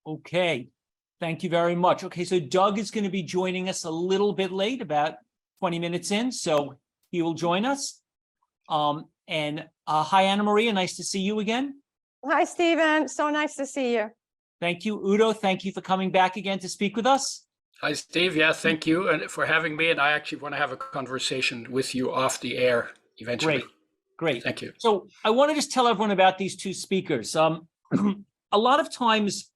Okay, thank you very much. Okay, so Doug is going to be joining us a little bit late, about 20 minutes in, so he will join us. Hi, Anna Maria, nice to see you again. Hi, Stephen. So nice to see you. Thank you, Udo. Thank you for coming back again to speak with us. Hi, Steve. Yeah, thank you and for having me. And I actually want to have a conversation with you off the air eventually. Great. Thank you. So I want to just tell everyone about these two speakers. A lot of times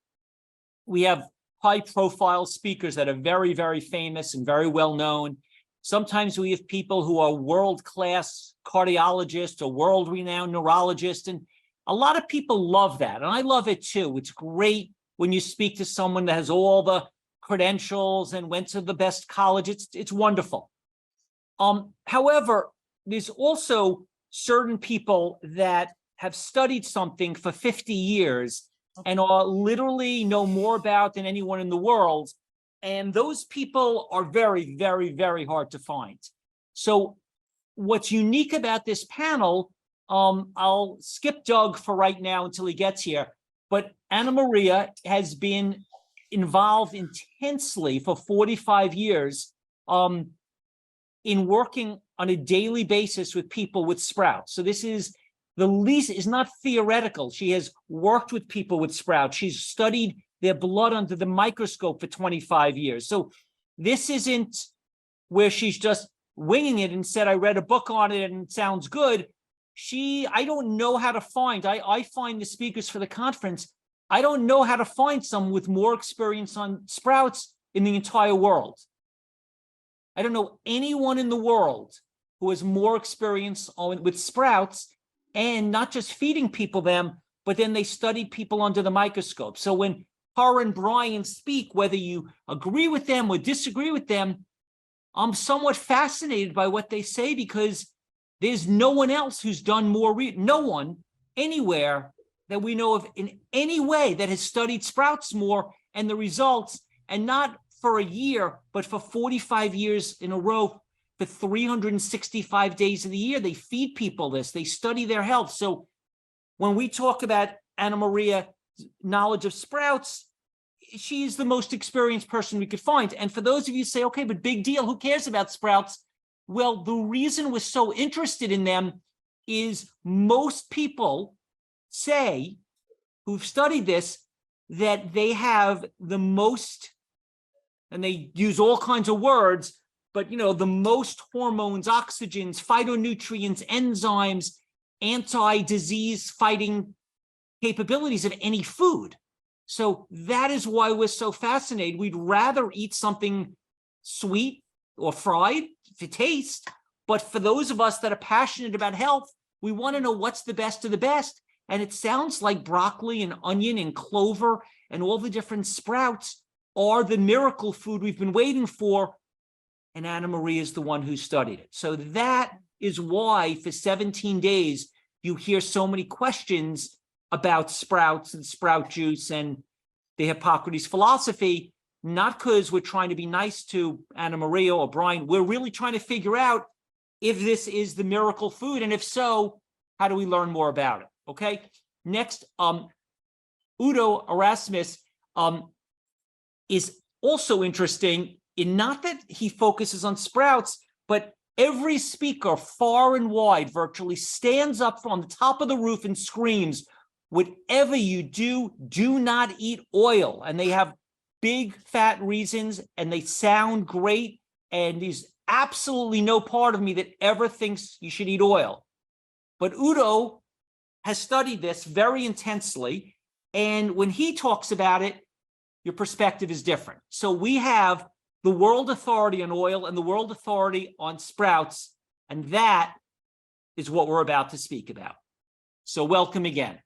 we have high-profile speakers that are very, very famous and very well-known. Sometimes we have people who are world-class cardiologists or world-renowned neurologists, and a lot of people love that, and I love it too. It's great when you speak to someone that has all the credentials and went to the best college. It's wonderful. However, there's also certain people that have studied something for 50 years and are literally know more about than anyone in the world. And those people are very, very, very hard to find. So what's unique about this panel, I'll skip Doug for right now until he gets here, but Anna Maria has been involved intensely for 45 years in working on a daily basis with people with sprouts. So this is the least, is not theoretical. She has worked with people with sprouts. She's studied their blood under the microscope for 25 years. So this isn't where she's just winging it and said, I read a book on it and it sounds good. I don't know how to find, I find the speakers for the conference, I don't know how to find someone with more experience on sprouts in the entire world. I don't know anyone in the world who has more experience with sprouts, and not just feeding people them, but then they study people under the microscope. So when her and Brian speak, whether you agree with them or disagree with them, I'm somewhat fascinated by what they say, because there's no one else who's done more, no one anywhere that we know of in any way that has studied sprouts more and the results, and not for a year, but for 45 years in a row, for 365 days of the year. They feed people this, they study their health. So when we talk about Anna Maria's knowledge of sprouts, she's the most experienced person we could find. And for those of you who say, okay, but big deal, who cares about sprouts? Well, the reason we're so interested in them is most people say, who've studied this, that they have the most, and they use all kinds of words, but the most hormones, oxygens, phytonutrients, enzymes, anti-disease fighting capabilities of any food. So that is why we're so fascinated. We'd rather eat something sweet or fried to taste, but for those of us that are passionate about health, we want to know what's the best of the best. And it sounds like broccoli and onion and clover and all the different sprouts are the miracle food we've been waiting for. And Anna Maria is the one who studied it. So that is why for 17 days, you hear so many questions about sprouts and sprout juice and the Hippocrates philosophy, not because we're trying to be nice to Anna Maria or Brian. We're really trying to figure out if this is the miracle food. And if so, how do we learn more about it? Okay. Next, Udo Erasmus is also interesting in not that he focuses on sprouts, but every speaker far and wide virtually stands up on the top of the roof and screams, whatever you do, do not eat oil. And they have big fat reasons and they sound great. And there's absolutely no part of me that ever thinks you should eat oil. But Udo has studied this very intensely. And when he talks about it, your perspective is different. So we have the world authority on oil and the world authority on sprouts. And that is what we're about to speak about. So welcome again.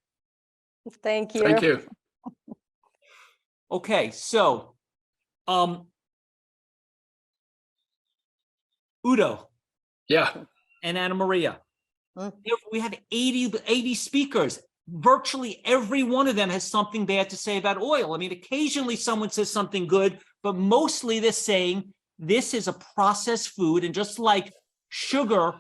Thank you. Thank you. Okay, so Udo. Yeah. And Anna Maria. We have 80 speakers. Virtually every one of them has something bad to say about oil. I mean, occasionally someone says something good, but mostly they're saying this is a processed food. And just like sugar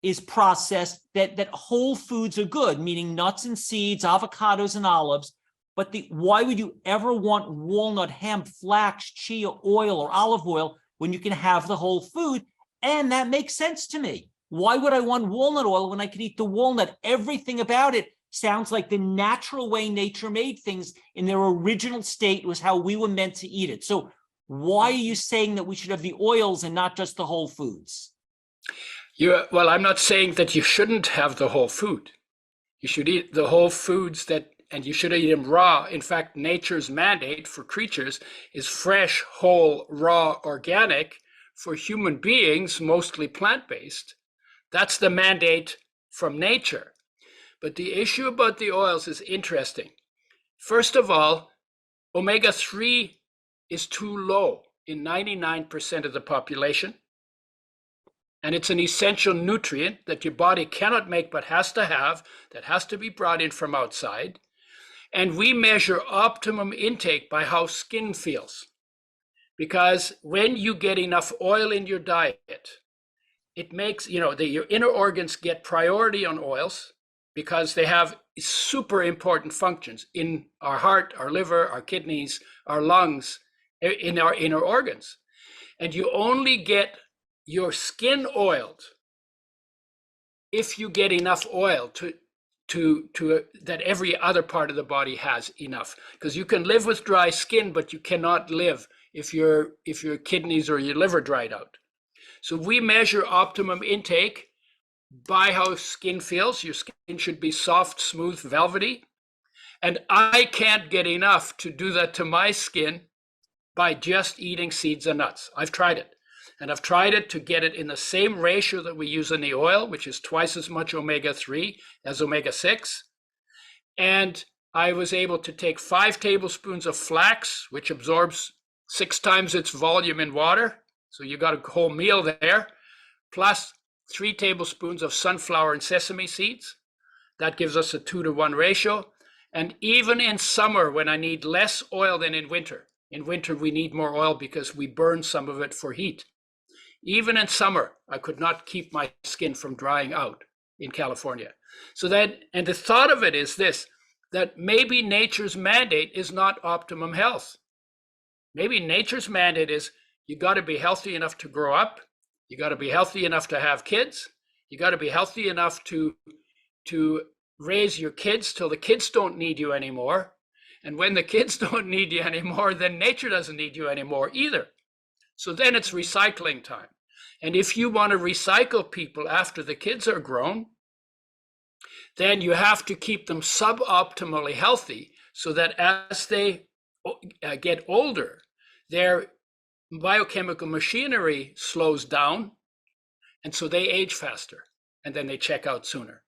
is processed, that whole foods are good, meaning nuts and seeds, avocados and olives. But why would you ever want walnut, hemp, flax, chia oil, or olive oil when you can have the whole food? And that makes sense to me. Why would I want walnut oil when I could eat the walnut? Everything about it sounds like the natural way nature made things in their original state was how we were meant to eat it. So why are you saying that we should have the oils and not just the whole foods? Well, I'm not saying that you shouldn't have the whole food. You should eat the whole foods and you should eat them raw. In fact, nature's mandate for creatures is fresh, whole, raw, organic. For human beings, mostly plant-based. That's the mandate from nature. But the issue about the oils is interesting. First of all, omega-3 is too low in 99% of the population. And it's an essential nutrient that your body cannot make but has to have, that has to be brought in from outside. And we measure optimum intake by how skin feels. Because when you get enough oil in your diet, it makes, your inner organs get priority on oils because they have super important functions in our heart, our liver, our kidneys, our lungs, in our inner organs. And you only get your skin oiled if you get enough oil to that every other part of the body has enough. Because you can live with dry skin, but you cannot live if your kidneys or your liver dried out. So we measure optimum intake by how skin feels. Your skin should be soft, smooth, velvety. And I can't get enough to do that to my skin by just eating seeds and nuts. I've tried it. And I've tried it to get it in the same ratio that we use in the oil, which is twice as much omega-3 as omega-6. And I was able to take 5 tablespoons of flax, which absorbs 6 times its volume in water. So you got a whole meal there, plus 3 tablespoons of sunflower and sesame seeds. That gives us a 2-to-1 ratio. And even in summer, when I need less oil than in winter we need more oil because we burn some of it for heat. Even in summer, I could not keep my skin from drying out in California. So and the thought of it is this, that maybe nature's mandate is not optimum health. Maybe nature's mandate is you got to be healthy enough to grow up. You got to be healthy enough to have kids. You got to be healthy enough to raise your kids till the kids don't need you anymore. And when the kids don't need you anymore, then nature doesn't need you anymore either. So then it's recycling time. And if you want to recycle people after the kids are grown, then you have to keep them suboptimally healthy so that as they get older, their biochemical machinery slows down, and so they age faster, and then they check out sooner.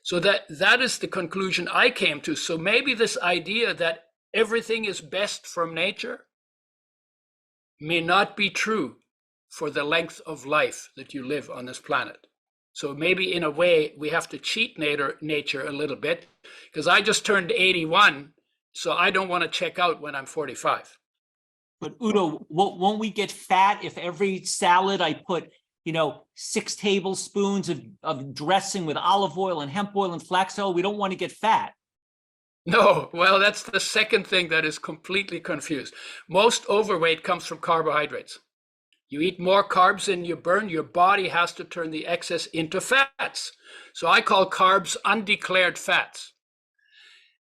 So that is the conclusion I came to. So maybe this idea that everything is best from nature may not be true for the length of life that you live on this planet. So maybe in a way we have to cheat nature a little bit, because I just turned 81, so I don't want to check out when I'm 45. But Udo, won't we get fat if every salad I put, 6 tablespoons of dressing with olive oil and hemp oil and flax oil? We don't want to get fat. No, well, that's the second thing that is completely confused. Most overweight comes from carbohydrates. You eat more carbs than you burn, your body has to turn the excess into fats. So I call carbs undeclared fats.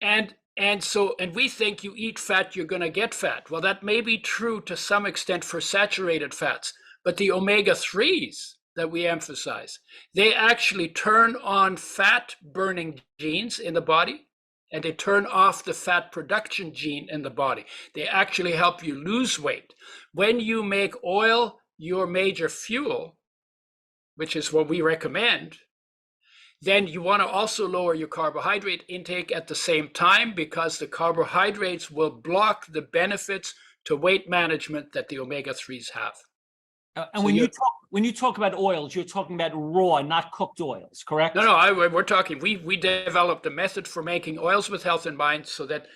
And we think you eat fat, you're going to get fat. Well, that may be true to some extent for saturated fats, but the omega-3s that we emphasize, they actually turn on fat burning genes in the body, and they turn off the fat production gene in the body. They actually help you lose weight. When you make oil your major fuel, which is what we recommend, then you want to also lower your carbohydrate intake at the same time, because the carbohydrates will block the benefits to weight management that the omega-3s have. And when you talk about oils, you're talking about raw, not cooked oils, correct? No, we're talking, we developed a method for making oils with health in mind so that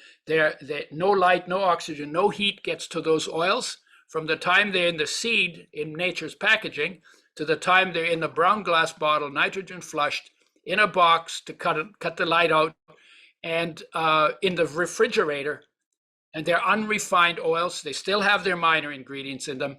no light, no oxygen, no heat gets to those oils from the time they're in the seed in nature's packaging to the time they're in the brown glass bottle, nitrogen flushed, in a box to cut the light out and in the refrigerator, and they're unrefined oils. They still have their minor ingredients in them.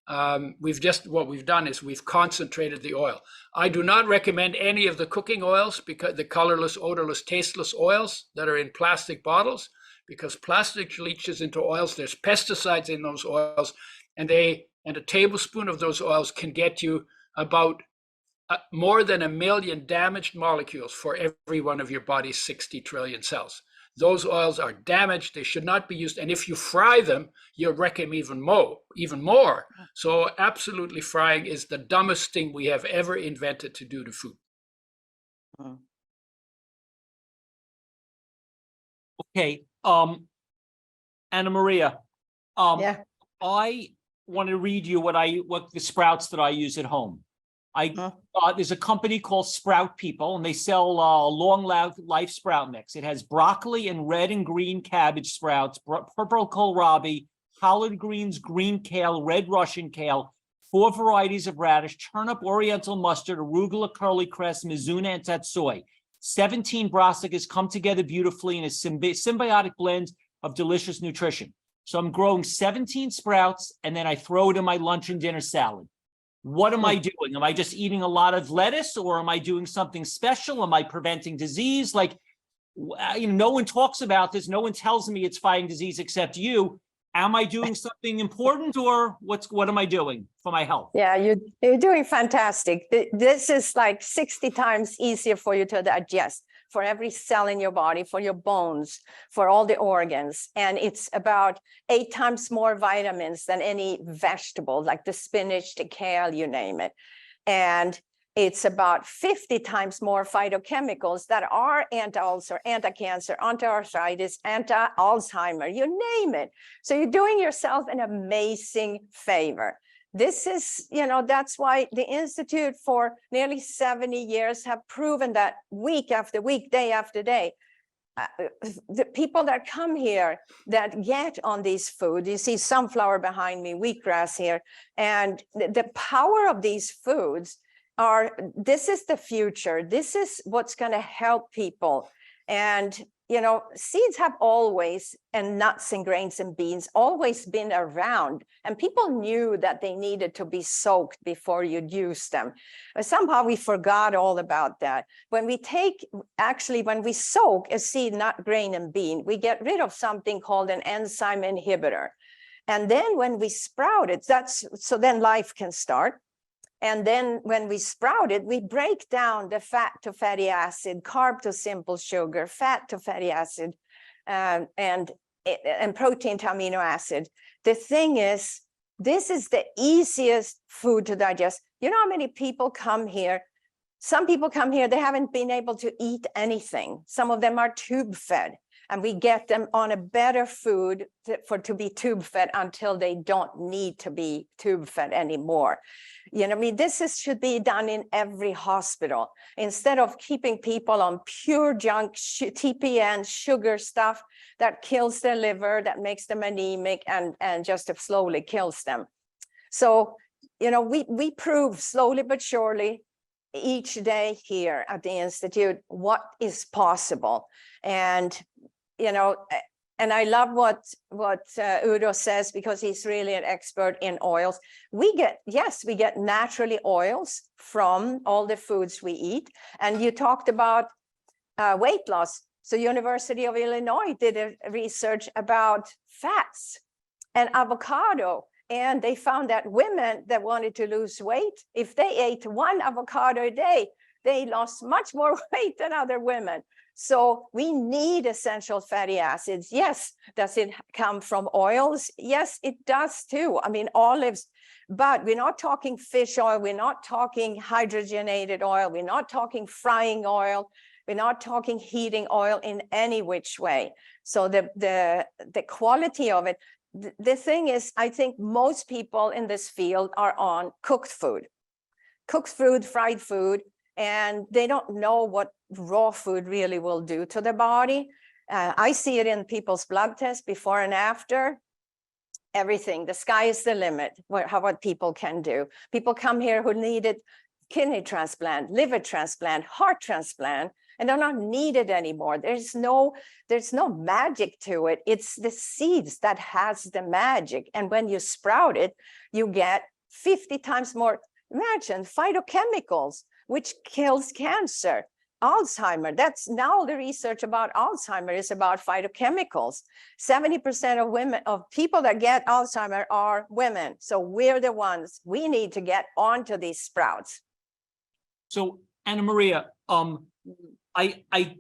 What we've done is we've concentrated the oil. I do not recommend any of the cooking oils, because the colorless, odorless, tasteless oils that are in plastic bottles, because plastic leaches into oils. There's pesticides in those oils, and a tablespoon of those oils can get you about more than 1 million damaged molecules for every one of your body's 60 trillion cells. Those oils are damaged. They should not be used. And if you fry them, you'll wreck them even more. So absolutely, frying is the dumbest thing we have ever invented to do to food. Okay. Anna Maria, Yeah. I want to read you what the sprouts that I use at home. There's a company called Sprout People, and they sell long life sprout mix. It has broccoli and red and green cabbage sprouts, purple kohlrabi, collard greens, green kale, red Russian kale, 4 varieties of radish, turnip, oriental mustard, arugula, curly cress, mizuna, and tatsoi. 17 brassicas come together beautifully in a symbiotic blend of delicious nutrition. So I'm growing 17 sprouts, and then I throw it in my lunch and dinner salad. What am I doing? Am I just eating a lot of lettuce, or am I doing something special? Am I preventing disease? Like, no one talks about this. No one tells me it's fighting disease except you. Am I doing something important, or what am I doing for my health? Yeah, you're doing fantastic. This is like 60 times easier for you to digest, for every cell in your body, for your bones, for all the organs. And it's about 8 times more vitamins than any vegetable, like the spinach, the kale, you name it. And it's about 50 times more phytochemicals that are anti-ulcer, anti-cancer, anti-arthritis, anti-Alzheimer, you name it. So you're doing yourself an amazing favor. This is, that's why the Institute for nearly 70 years have proven that week after week, day after day, the people that come here that get on these foods, you see sunflower behind me, wheatgrass here, and the power of these foods this is the future. This is what's going to help people. And, seeds have always, and nuts and grains and beans, always been around. And people knew that they needed to be soaked before you'd use them. But somehow we forgot all about that. When we soak a seed, nut, grain, and bean, we get rid of something called an enzyme inhibitor. And then when we sprout it, so then life can start. And then when we sprout it, we break down the fat to fatty acid, carb to simple sugar, fat to fatty acid, and protein to amino acid. The thing is, this is the easiest food to digest. You know how many people come here? Some people come here, they haven't been able to eat anything. Some of them are tube fed, and we get them on a better food to be tube fed until they don't need to be tube fed anymore. This should be done in every hospital. Instead of keeping people on pure junk, TPN, sugar stuff that kills their liver, that makes them anemic, and just slowly kills them. So, we prove slowly but surely each day here at the Institute what is possible. And, and I love what Udo says, because he's really an expert in oils. We get naturally oils from all the foods we eat. And you talked about weight loss. So University of Illinois did a research about fats and avocado. And they found that women that wanted to lose weight, if they ate 1 avocado a day, they lost much more weight than other women. So we need essential fatty acids. Yes, does it come from oils? Yes, it does too. I mean, olives, but we're not talking fish oil. We're not talking hydrogenated oil. We're not talking frying oil. We're not talking heating oil in any which way. So the quality of it, the thing is, I think most people in this field are on cooked food, fried food, and they don't know what raw food really will do to the body. I see it in people's blood tests before and after. Everything, the sky is the limit, what people can do. People come here who needed kidney transplant, liver transplant, heart transplant, and they're not needed anymore. There's no magic to it. It's the seeds that has the magic. And when you sprout it, you get 50 times more. Imagine phytochemicals, which kills cancer. Alzheimer, that's now the research about Alzheimer is about phytochemicals. 70% of women, of people that get Alzheimer are women. So we're the ones, we need to get onto these sprouts. So Anna Maria, I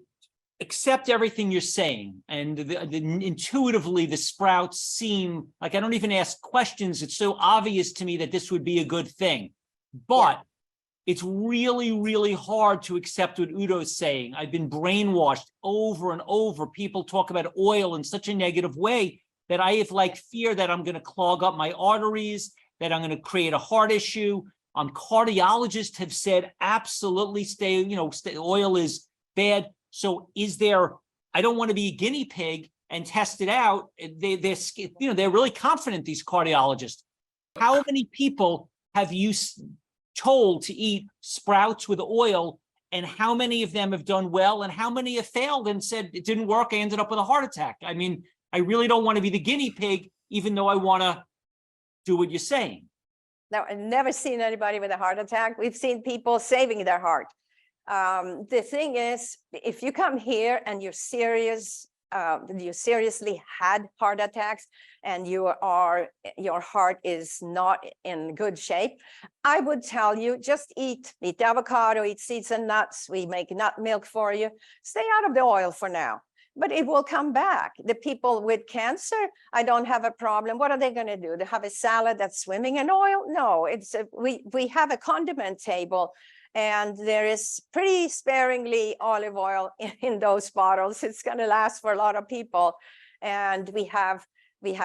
accept everything you're saying, and intuitively the sprouts seem like I don't even ask questions. It's so obvious to me that this would be a good thing, but it's really, really hard to accept what Udo's saying. I've been brainwashed over and over. People talk about oil in such a negative way that I have like fear that I'm going to clog up my arteries, that I'm going to create a heart issue. Cardiologists have said absolutely oil is bad. So is there, I don't want to be a guinea pig and test it out. They're really confident, these cardiologists. How many people have you told to eat sprouts with oil, and how many of them have done well, and how many have failed and said it didn't work, I ended up with a heart attack? I mean, I really don't want to be the guinea pig, even though I want to do what you're saying. Now, I've never seen anybody with a heart attack. We've seen people saving their heart. The thing is, if you come here and you're serious, you seriously had heart attacks and your heart is not in good shape, I would tell you just eat avocado, eat seeds and nuts. We make nut milk for you. Stay out of the oil for now, but it will come back. The people with cancer, I don't have a problem. What are they going to do? They have a salad that's swimming in oil? No, we have a condiment table, and there is pretty sparingly olive oil in those bottles. It's going to last for a lot of people. And we have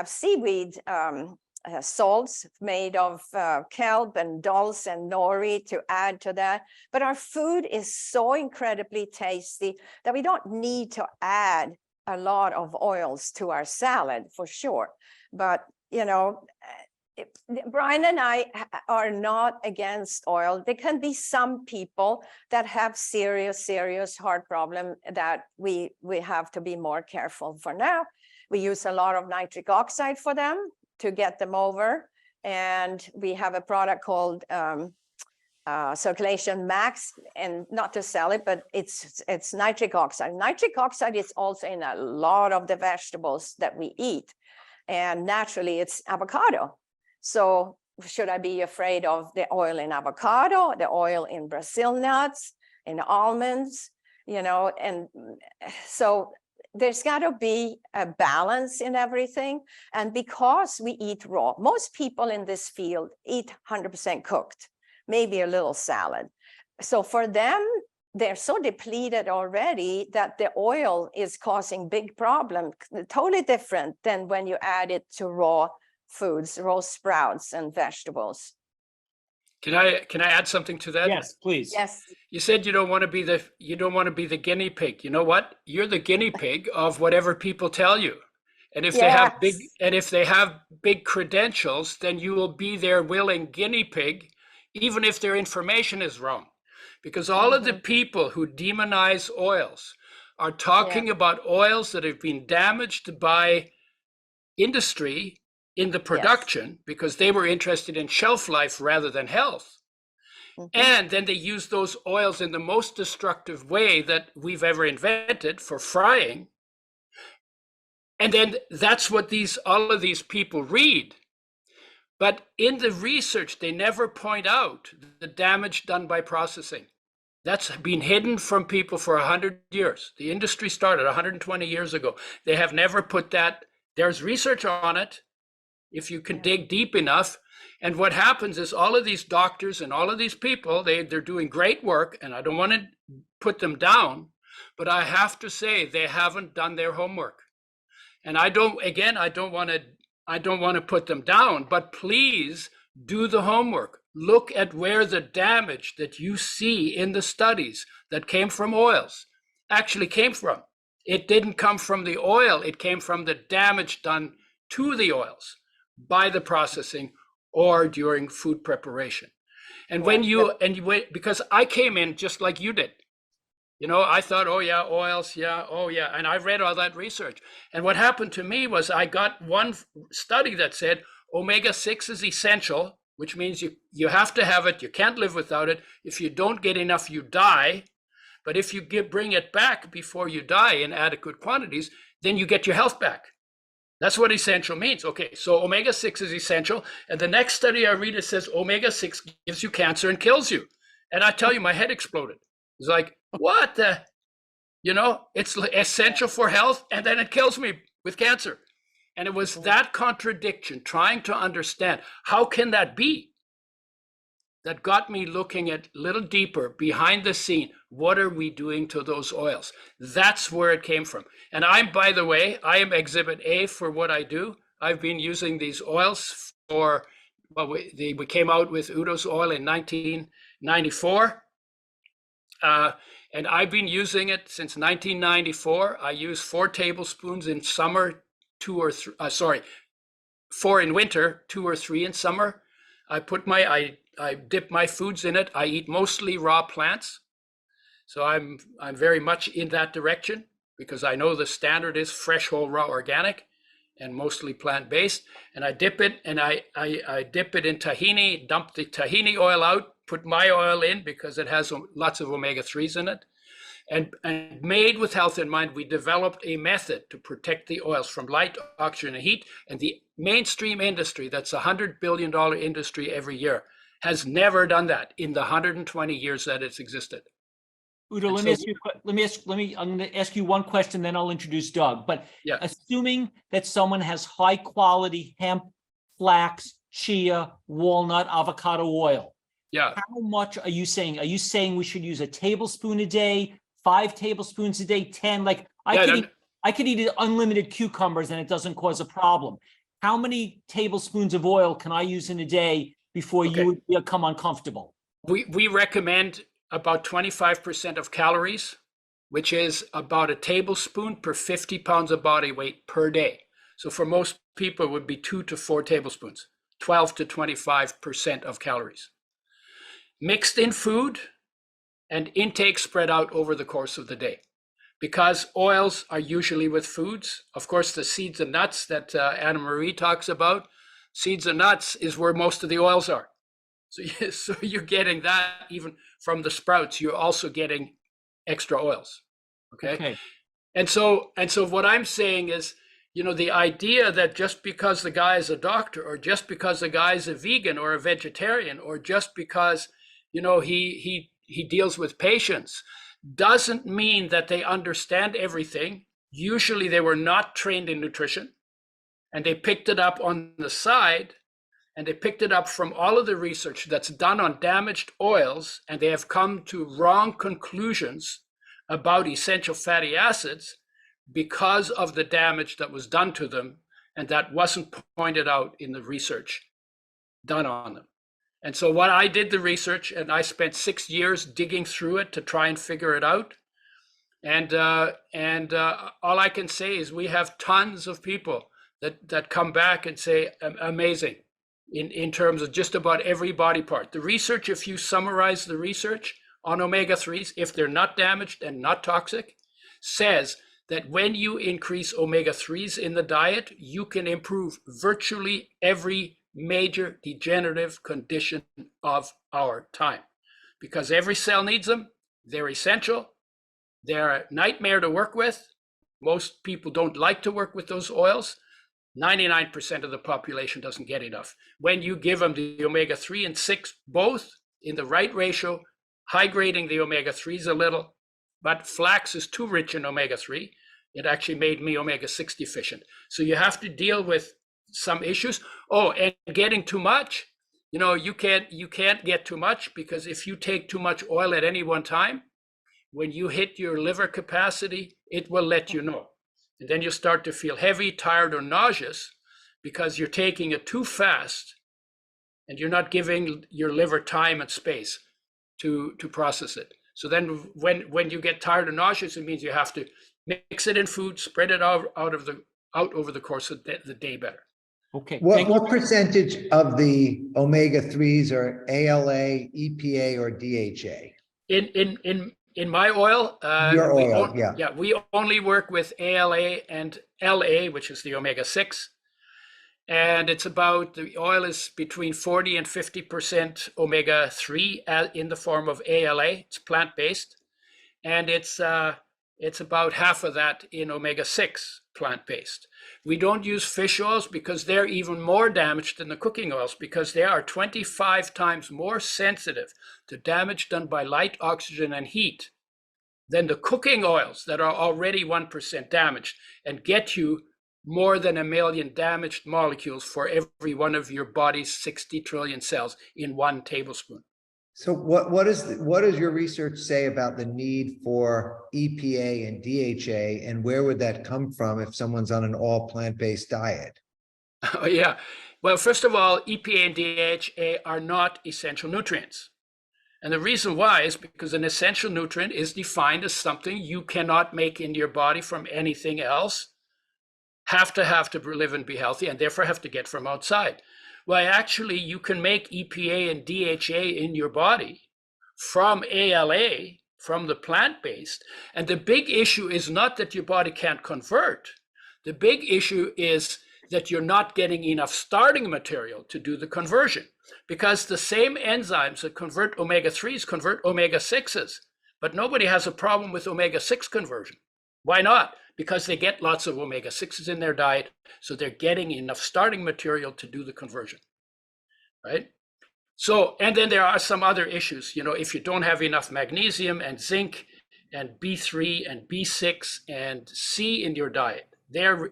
seaweed salts made of kelp and dulse and nori to add to that. But our food is so incredibly tasty that we don't need to add a lot of oils to our salad for sure. But, Brian and I are not against oil. There can be some people that have serious heart problem that we have to be more careful for now. We use a lot of nitric oxide for them to get them over. And we have a product called Circulation Max, and not to sell it, but it's nitric oxide. Nitric oxide is also in a lot of the vegetables that we eat. And naturally it's avocado. So should I be afraid of the oil in avocado, the oil in Brazil nuts, in almonds, and so there's got to be a balance in everything. And because we eat raw, most people in this field eat 100% cooked, maybe a little salad. So for them, they're so depleted already that the oil is causing big problem, totally different than when you add it to raw foods, raw sprouts and vegetables. Can I add something to that? Yes, please. Yes. You said you don't want to be the guinea pig. You know what? You're the guinea pig of whatever people tell you. And if they have big credentials, then you will be their willing guinea pig, even if their information is wrong. Because all of the people who demonize oils are talking about oils that have been damaged by industry in the production, because they were interested in shelf life rather than health. And then they use those oils in the most destructive way that we've ever invented, for frying. And then that's what all of these people read. But in the research, they never point out the damage done by processing. That's been hidden from people for 100 years. The industry started 120 years ago. They have never put that. There's research on it, if you can dig deep enough. And what happens is all of these doctors and all of these people, they're doing great work, and I don't want to put them down, but I have to say they haven't done their homework. And I don't want to put them down, but please do the homework. Look at where the damage that you see in the studies that came from oils actually came from. It didn't come from the oil, it came from the damage done to the oils by the processing or during food preparation. And because I came in just like you did, You know, I thought, oh yeah, oils, yeah, oh yeah. And I read all that research. And what happened to me was I got one study that said omega-6 is essential, which means you have to have it. You can't live without it. If you don't get enough, you die. But if you bring it back before you die in adequate quantities, then you get your health back. That's what essential means. Okay, so omega-6 is essential. And the next study I read, it says omega-6 gives you cancer and kills you. And I tell you, my head exploded. It's like, what the, you know, it's essential for health, and then it kills me with cancer. And it was that contradiction, trying to understand, how can that be? That got me looking at a little deeper behind the scene. What are we doing to those oils? That's where it came from. And I'm, by the way, I am exhibit A for what I do. I've been using these oils for, well, we came out with Udo's oil in 1994. And I've been using it since 1994. I use 4 tablespoons in summer, 2 or 3, 4 in winter, 2 or 3 in summer. I dip my foods in it. I eat mostly raw plants. So I'm very much in that direction because I know the standard is fresh, whole, raw, organic, and mostly plant-based. And I dip it, and I dip it in tahini, dump the tahini oil out, put my oil in because it has lots of omega-3s in it. And made with health in mind, we developed a method to protect the oils from light, oxygen, and heat. And the mainstream industry, that's a $100 billion industry every year, has never done that in the 120 years that it's existed. Udo, I'm going to ask you one question, then I'll introduce Doug. But yeah, assuming that someone has high quality hemp, flax, chia, walnut, avocado oil, yeah, how much are you saying? Are you saying we should use a tablespoon a day, 5 tablespoons a day, 10? Like I could eat unlimited cucumbers and it doesn't cause a problem. How many tablespoons of oil can I use in a day before you would become uncomfortable? We recommend about 25% of calories, which is about a tablespoon per 50 pounds of body weight per day. So for most people, it would be 2 to 4 tablespoons, 12 to 25% of calories. Mixed in food and intake spread out over the course of the day. Because oils are usually with foods, of course, the seeds and nuts that Anna Marie talks about, seeds and nuts is where most of the oils are. So you're getting that even from the sprouts. You're also getting extra oils. Okay. And so what I'm saying is, you know, the idea that just because the guy is a doctor, or just because the guy is a vegan or a vegetarian, or just because, you know, he deals with patients, doesn't mean that they understand everything. Usually they were not trained in nutrition, and they picked it up on the side. And they picked it up from all of the research that's done on damaged oils, and they have come to wrong conclusions about essential fatty acids because of the damage that was done to them, and that wasn't pointed out in the research done on them. And so what I did the research, and I spent 6 years digging through it to try and figure it out. And all I can say is we have tons of people that come back and say, amazing. In terms of just about every body part. The research, if you summarize the research on omega-3s, if they're not damaged and not toxic, says that when you increase omega-3s in the diet, you can improve virtually every major degenerative condition of our time. Because every cell needs them, they're essential, they're a nightmare to work with. Most people don't like to work with those oils. 99% of the population doesn't get enough. When you give them the omega-3 and 6, both in the right ratio, high grading the omega-3s a little, but flax is too rich in omega-3. It actually made me omega-6 deficient. So you have to deal with some issues. Oh, and getting too much, you know, you can't get too much, because if you take too much oil at any one time, when you hit your liver capacity, it will let you know. And then you start to feel heavy, tired, or nauseous because you're taking it too fast and you're not giving your liver time and space to process it. So then when you get tired or nauseous, it means you have to mix it in food, spread it out over the course of the day better. Okay. What percentage of the omega-3s are ALA, EPA, or DHA? In my oil, Your oil, yeah. we only work with ALA and LA, which is the omega-6. And it's about, the oil is between 40 and 50% omega-3 in the form of ALA. It's plant-based. And it's about half of that in omega-6, plant-based. We don't use fish oils because they're even more damaged than the cooking oils, because they are 25 times more sensitive to damage done by light, oxygen, and heat than the cooking oils that are already 1% damaged and get you more than 1 million damaged molecules for every one of your body's 60 trillion cells in 1 tablespoon. So what does your research say about the need for EPA and DHA, and where would that come from if someone's on an all plant-based diet? Oh, yeah. Well, first of all, EPA and DHA are not essential nutrients. And the reason why is because an essential nutrient is defined as something you cannot make in your body from anything else, have to live and be healthy, and therefore have to get from outside. Well, actually, you can make EPA and DHA in your body from ALA, from the plant-based. And the big issue is not that your body can't convert. The big issue is that you're not getting enough starting material to do the conversion, because the same enzymes that convert omega-3s convert omega-6s, but nobody has a problem with omega-6 conversion. Why not? Because they get lots of omega-6s in their diet, so they're getting enough starting material to do the conversion, right? So, and then there are some other issues. You know, if you don't have enough magnesium and zinc and B3 and B6 and C in your diet, they're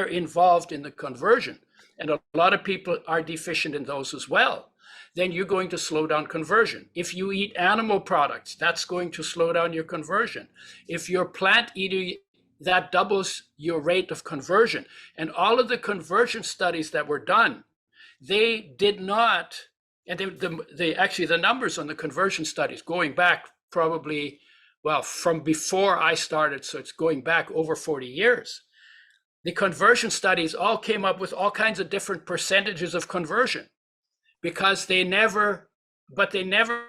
involved in the conversion. And a lot of people are deficient in those as well. Then you're going to slow down conversion. If you eat animal products, that's going to slow down your conversion. If you're plant eater, that doubles your rate of conversion. And all of the conversion studies that were done, they did not, and actually the numbers on the conversion studies going back probably, well, from before I started, so it's going back over 40 years. The conversion studies all came up with all kinds of different percentages of conversion, because they never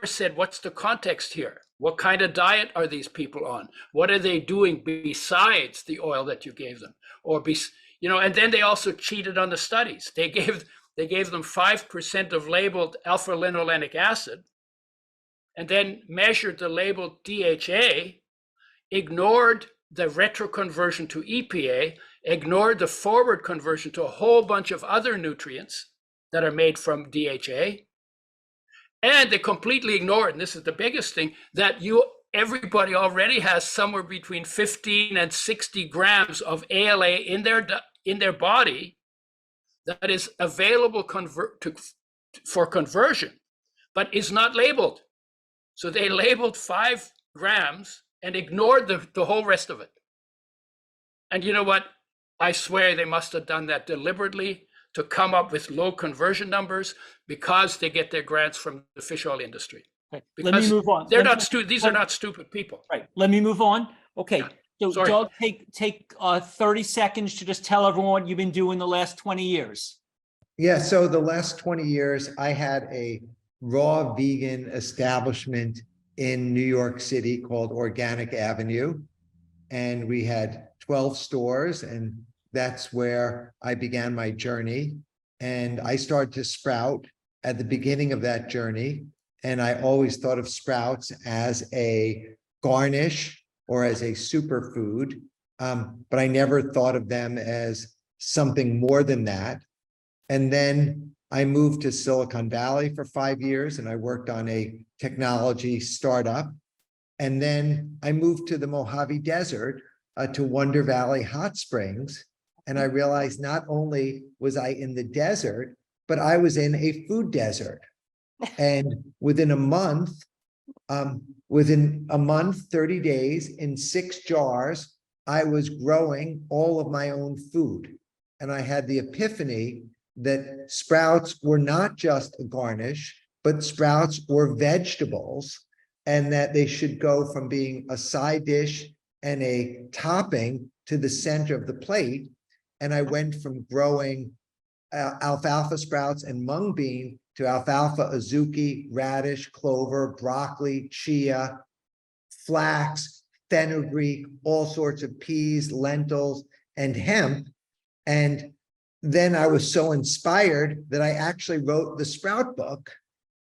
said, what's the context here? What kind of diet are these people on? What are they doing besides the oil that you gave them? And then they also cheated on the studies. They gave them 5% of labeled alpha-linolenic acid, and then measured the labeled DHA, ignored the retroconversion to EPA, ignored the forward conversion to a whole bunch of other nutrients that are made from DHA. And they completely ignored, and this is the biggest thing, that everybody already has somewhere between 15 and 60 grams of ALA in their body that is available for conversion, but is not labeled. So they labeled 5 grams and ignored the whole rest of it. And you know what? I swear they must have done that deliberately to come up with low conversion numbers, because they get their grants from the fish oil industry. Okay. Because let me move on. These are not stupid people. Right. Let me move on. Okay. Yeah. So Sorry. Doug, take 30 seconds to just tell everyone what you've been doing the last 20 years. Yeah, so the last 20 years, I had a raw vegan establishment in New York City called Organic Avenue. And we had 12 stores, and that's where I began my journey. And I started to sprout at the beginning of that journey. And I always thought of sprouts as a garnish or as a superfood, but I never thought of them as something more than that. And then I moved to Silicon Valley for 5 years, and I worked on a technology startup. And then I moved to the Mojave Desert, to Wonder Valley Hot Springs. And I realized not only was I in the desert, but I was in a food desert. And within a month, 30 days, in 6 jars, I was growing all of my own food. And I had the epiphany that sprouts were not just a garnish, but sprouts were vegetables, and that they should go from being a side dish and a topping to the center of the plate. And I went from growing alfalfa sprouts and mung bean to alfalfa, azuki, radish, clover, broccoli, chia, flax, fenugreek, all sorts of peas, lentils, and hemp. And then I was so inspired that I actually wrote the Sprout book.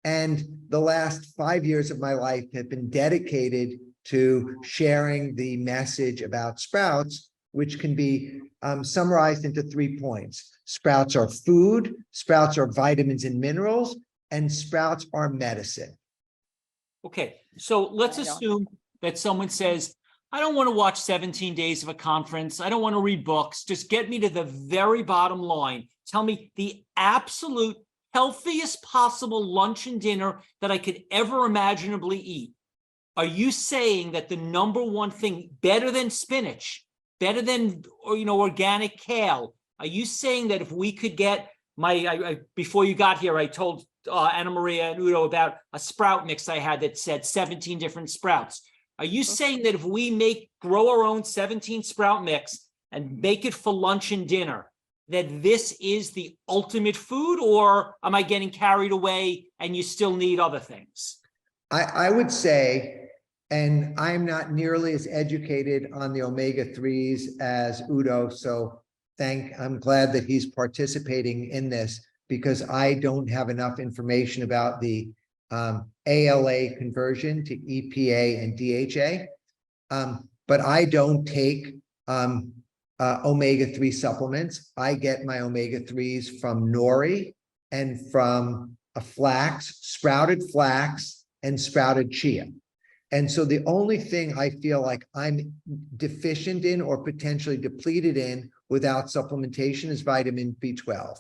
And the last 5 years of my life have been dedicated to sharing the message about sprouts, which can be summarized into 3 points. Sprouts are food, sprouts are vitamins and minerals, and sprouts are medicine. Okay, so let's I know. assume that someone says, I don't want to watch 17 days of a conference. I don't want to read books. Just get me to the very bottom line. Tell me the absolute healthiest possible lunch and dinner that I could ever imaginably eat. Are you saying that the number one thing, better than spinach, better than organic kale, are you saying that if we could get before you got here, I told Anna Maria and Udo about a sprout mix I had that said 17 different sprouts. Are you saying that if we grow our own 17 sprout mix and make it for lunch and dinner, that this is the ultimate food, or am I getting carried away and you still need other things? I would say, and I'm not nearly as educated on the omega-3s as Udo, so I'm glad that he's participating in this, because I don't have enough information about the ALA conversion to EPA and DHA. But I don't take omega-3 supplements. I get my omega-3s from nori and from sprouted flax and sprouted chia. And so the only thing I feel like I'm deficient in or potentially depleted in without supplementation is vitamin B12.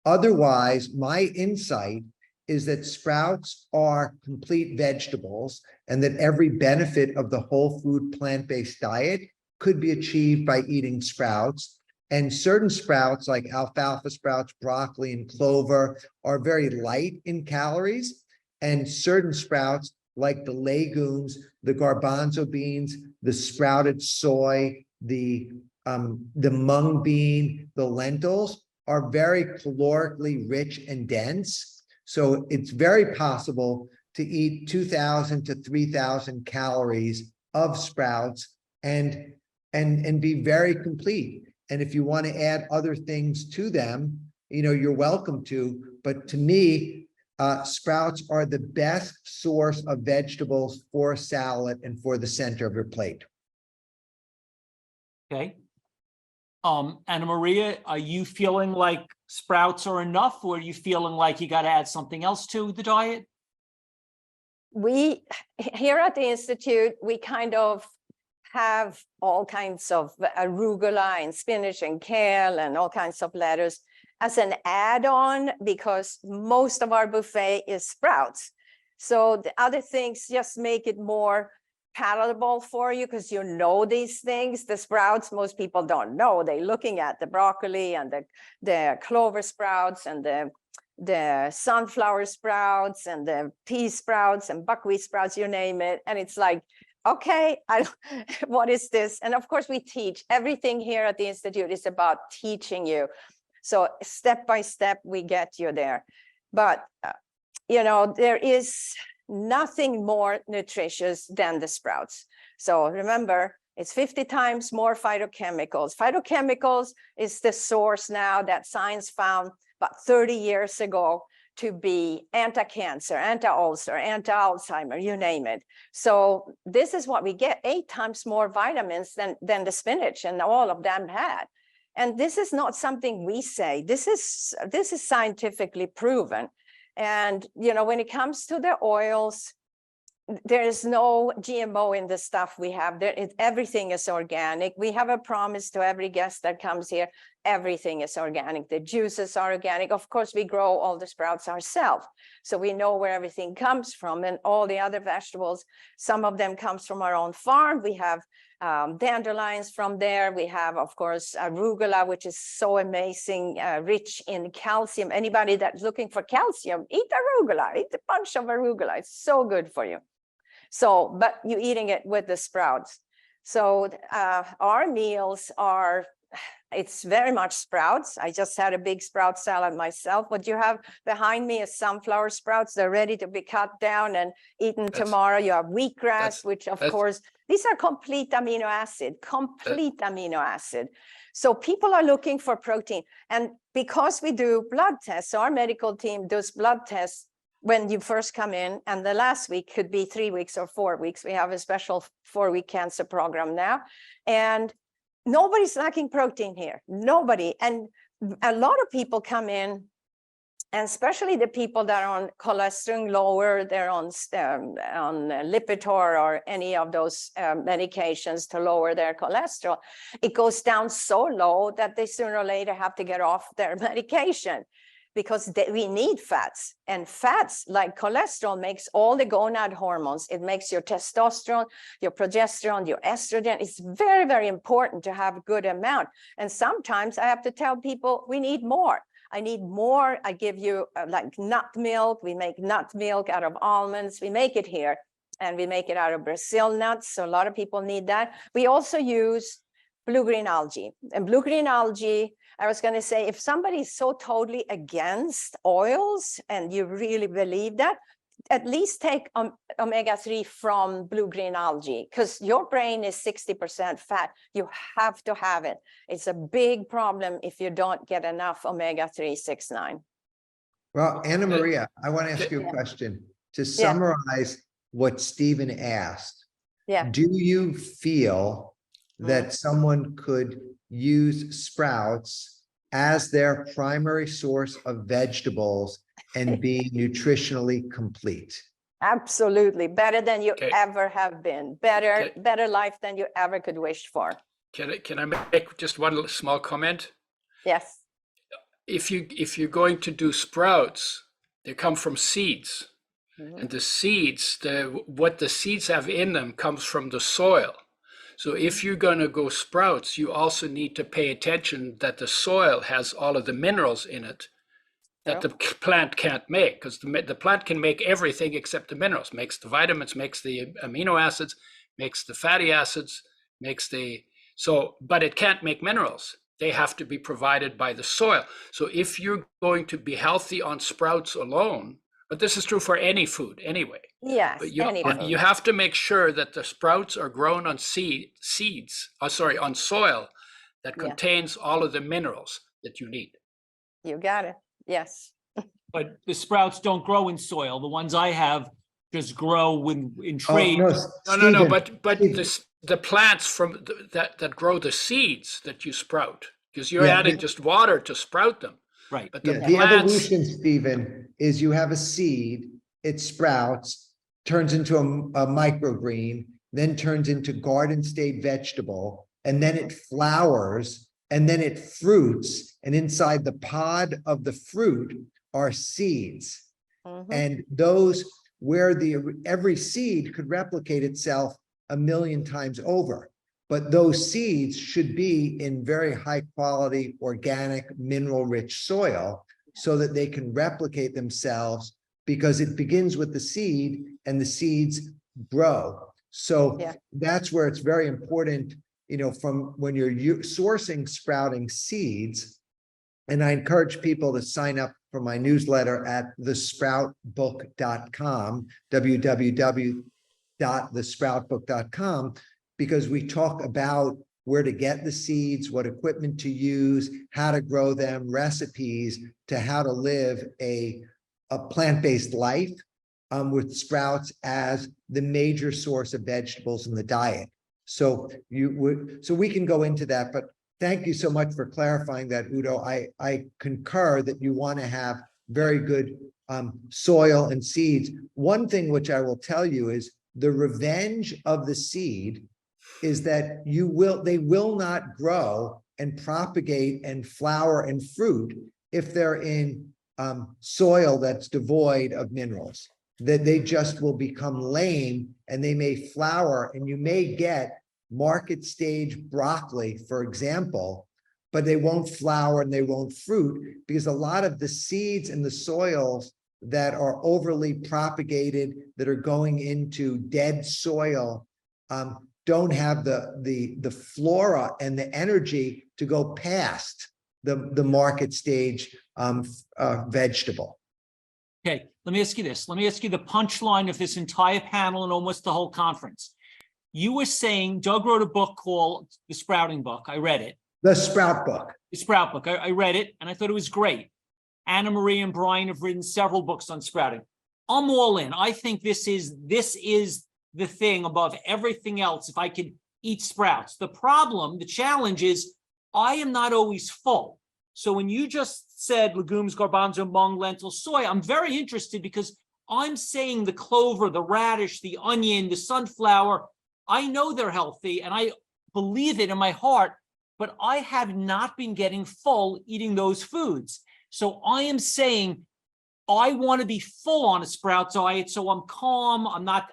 Otherwise, my insight is that sprouts are complete vegetables and that every benefit of the whole food plant-based diet could be achieved by eating sprouts. And certain sprouts like alfalfa sprouts, broccoli, and clover are very light in calories. And certain sprouts like the legumes, the garbanzo beans, the sprouted soy, the mung bean, the lentils are very calorically rich and dense. So it's very possible to eat 2,000 to 3,000 calories of sprouts and be very complete. And if you want to add other things to them, you're welcome to. But to me, sprouts are the best source of vegetables for salad and for the center of your plate. Okay. Anna Maria, are you feeling like sprouts are enough, or are you feeling like you got to add something else to the diet? We here at the Institute, we kind of have all kinds of arugula and spinach and kale and all kinds of lettuce as an add-on, because most of our buffet is sprouts. So the other things just make it more palatable for you, because these things. The sprouts, most people don't know. They're looking at the broccoli and the clover sprouts and the sunflower sprouts and the pea sprouts and buckwheat sprouts, you name it. And it's like, okay, what is this? And of course we teach. Everything here at the Institute is about teaching you. So step by step, we get you there. But, there is nothing more nutritious than the sprouts. So remember, it's 50 times more phytochemicals. Phytochemicals is the source now that science found about 30 years ago to be anti-cancer, anti-ulcer, anti-Alzheimer, you name it. So this is what we get, 8 times more vitamins than the spinach and all of them had. And this is not something we say. This is scientifically proven. And, when it comes to the oils, there is no GMO in the stuff we have. Everything is organic. We have a promise to every guest that comes here. Everything is organic. The juices are organic. Of course, we grow all the sprouts ourselves. So we know where everything comes from, and all the other vegetables, some of them comes from our own farm. We have dandelions from there. We have, of course, arugula, which is so amazing, rich in calcium. Anybody that's looking for calcium, eat arugula, eat a bunch of arugula. It's so good for you. So, but you're eating it with the sprouts. So our meals are, it's very much sprouts. I just had a big sprout salad myself. What you have behind me is sunflower sprouts. They're ready to be cut down and eaten tomorrow. You have wheatgrass, which of course, these are complete amino acid. So people are looking for protein. And because we do blood tests, so our medical team does blood tests when you first come in, and the last week could be 3 weeks or 4 weeks. We have a special 4-week cancer program now. And nobody's lacking protein here, nobody. And a lot of people come in, and especially the people that are on cholesterol lower, they're on Lipitor or any of those medications to lower their cholesterol. It goes down so low that they sooner or later have to get off their medication, because we need fats, and fats like cholesterol makes all the gonad hormones. It makes your testosterone, your progesterone, your estrogen. It's very, very important to have a good amount. And sometimes I have to tell people we need more. I need more. I give you like nut milk. We make nut milk out of almonds. We make it here, and we make it out of Brazil nuts. So a lot of people need that. We also use blue-green algae, and blue-green algae, I was going to say, if somebody's so totally against oils and you really believe that, at least take omega-3 from blue-green algae, because your brain is 60% fat. You have to have it. It's a big problem if you don't get enough omega-3, 6, 9. Well, Anna Maria, I want to ask you a question. To summarize what Stephen asked, do you feel that someone could use sprouts as their primary source of vegetables and be nutritionally complete? Absolutely. Better than you ever have been. Better life than you ever could wish for. Can I make just one small comment? Yes. If you're going to do sprouts, they come from seeds. And the seeds, what the seeds have in them comes from the soil. So if you're going to go sprouts, you also need to pay attention that the soil has all of the minerals in it that the plant can't make, because the plant can make everything except the minerals, makes the vitamins, makes the amino acids, makes the fatty acids, but it can't make minerals. They have to be provided by the soil. So if you're going to be healthy on sprouts alone, but this is true for any food anyway. Yes, but you have to make sure that the sprouts are grown on on soil that contains all of the minerals that you need. You got it. Yes. But the sprouts don't grow in soil. The ones I have just grow in trees. No. But the plants that grow the seeds that you sprout, because you're adding just water to sprout them. Right. But the evolution, Stephen, is you have a seed, it sprouts, turns into a microgreen, then turns into garden state vegetable, and then it flowers, and then it fruits, and inside the pod of the fruit are seeds. And those where every seed could replicate itself 1,000,000 times over. But those seeds should be in very high quality, organic, mineral rich soil so that they can replicate themselves, because it begins with the seed and the seeds grow. So that's where it's very important, from when you're sourcing sprouting seeds. And I encourage people to sign up for my newsletter at thesproutbook.com, www.thesproutbook.com, because we talk about where to get the seeds, what equipment to use, how to grow them, recipes to how to live a plant-based life with sprouts as the major source of vegetables in the diet. So we can go into that, but thank you so much for clarifying that, Udo. I concur that you want to have very good soil and seeds. One thing which I will tell you is the revenge of the seed is that they will not grow and propagate and flower and fruit if they're in soil that's devoid of minerals. That they just will become lame, and they may flower, and you may get market stage broccoli, for example, but they won't flower and they won't fruit, because a lot of the seeds in the soils that are overly propagated, that are going into dead soil, don't have the flora and the energy to go past the market stage vegetable. Okay, let me ask you this. Let me ask you the punchline of this entire panel and almost the whole conference. You were saying Doug wrote a book called The Sprouting Book. I read it. The Sprout book. The Sprout Book. I read it and I thought it was great. Anna Maria and Brian have written several books on sprouting. I'm all in. I think this is the thing above everything else. If I could eat sprouts, the challenge is I am not always full. So when you just said legumes, garbanzo, mung, lentil, soy, I'm very interested because I'm saying the clover, the radish, the onion, the sunflower, I know they're healthy and I believe it in my heart, but I have not been getting full eating those foods. So I am saying I want to be full on a sprout diet, so I'm calm. I'm not,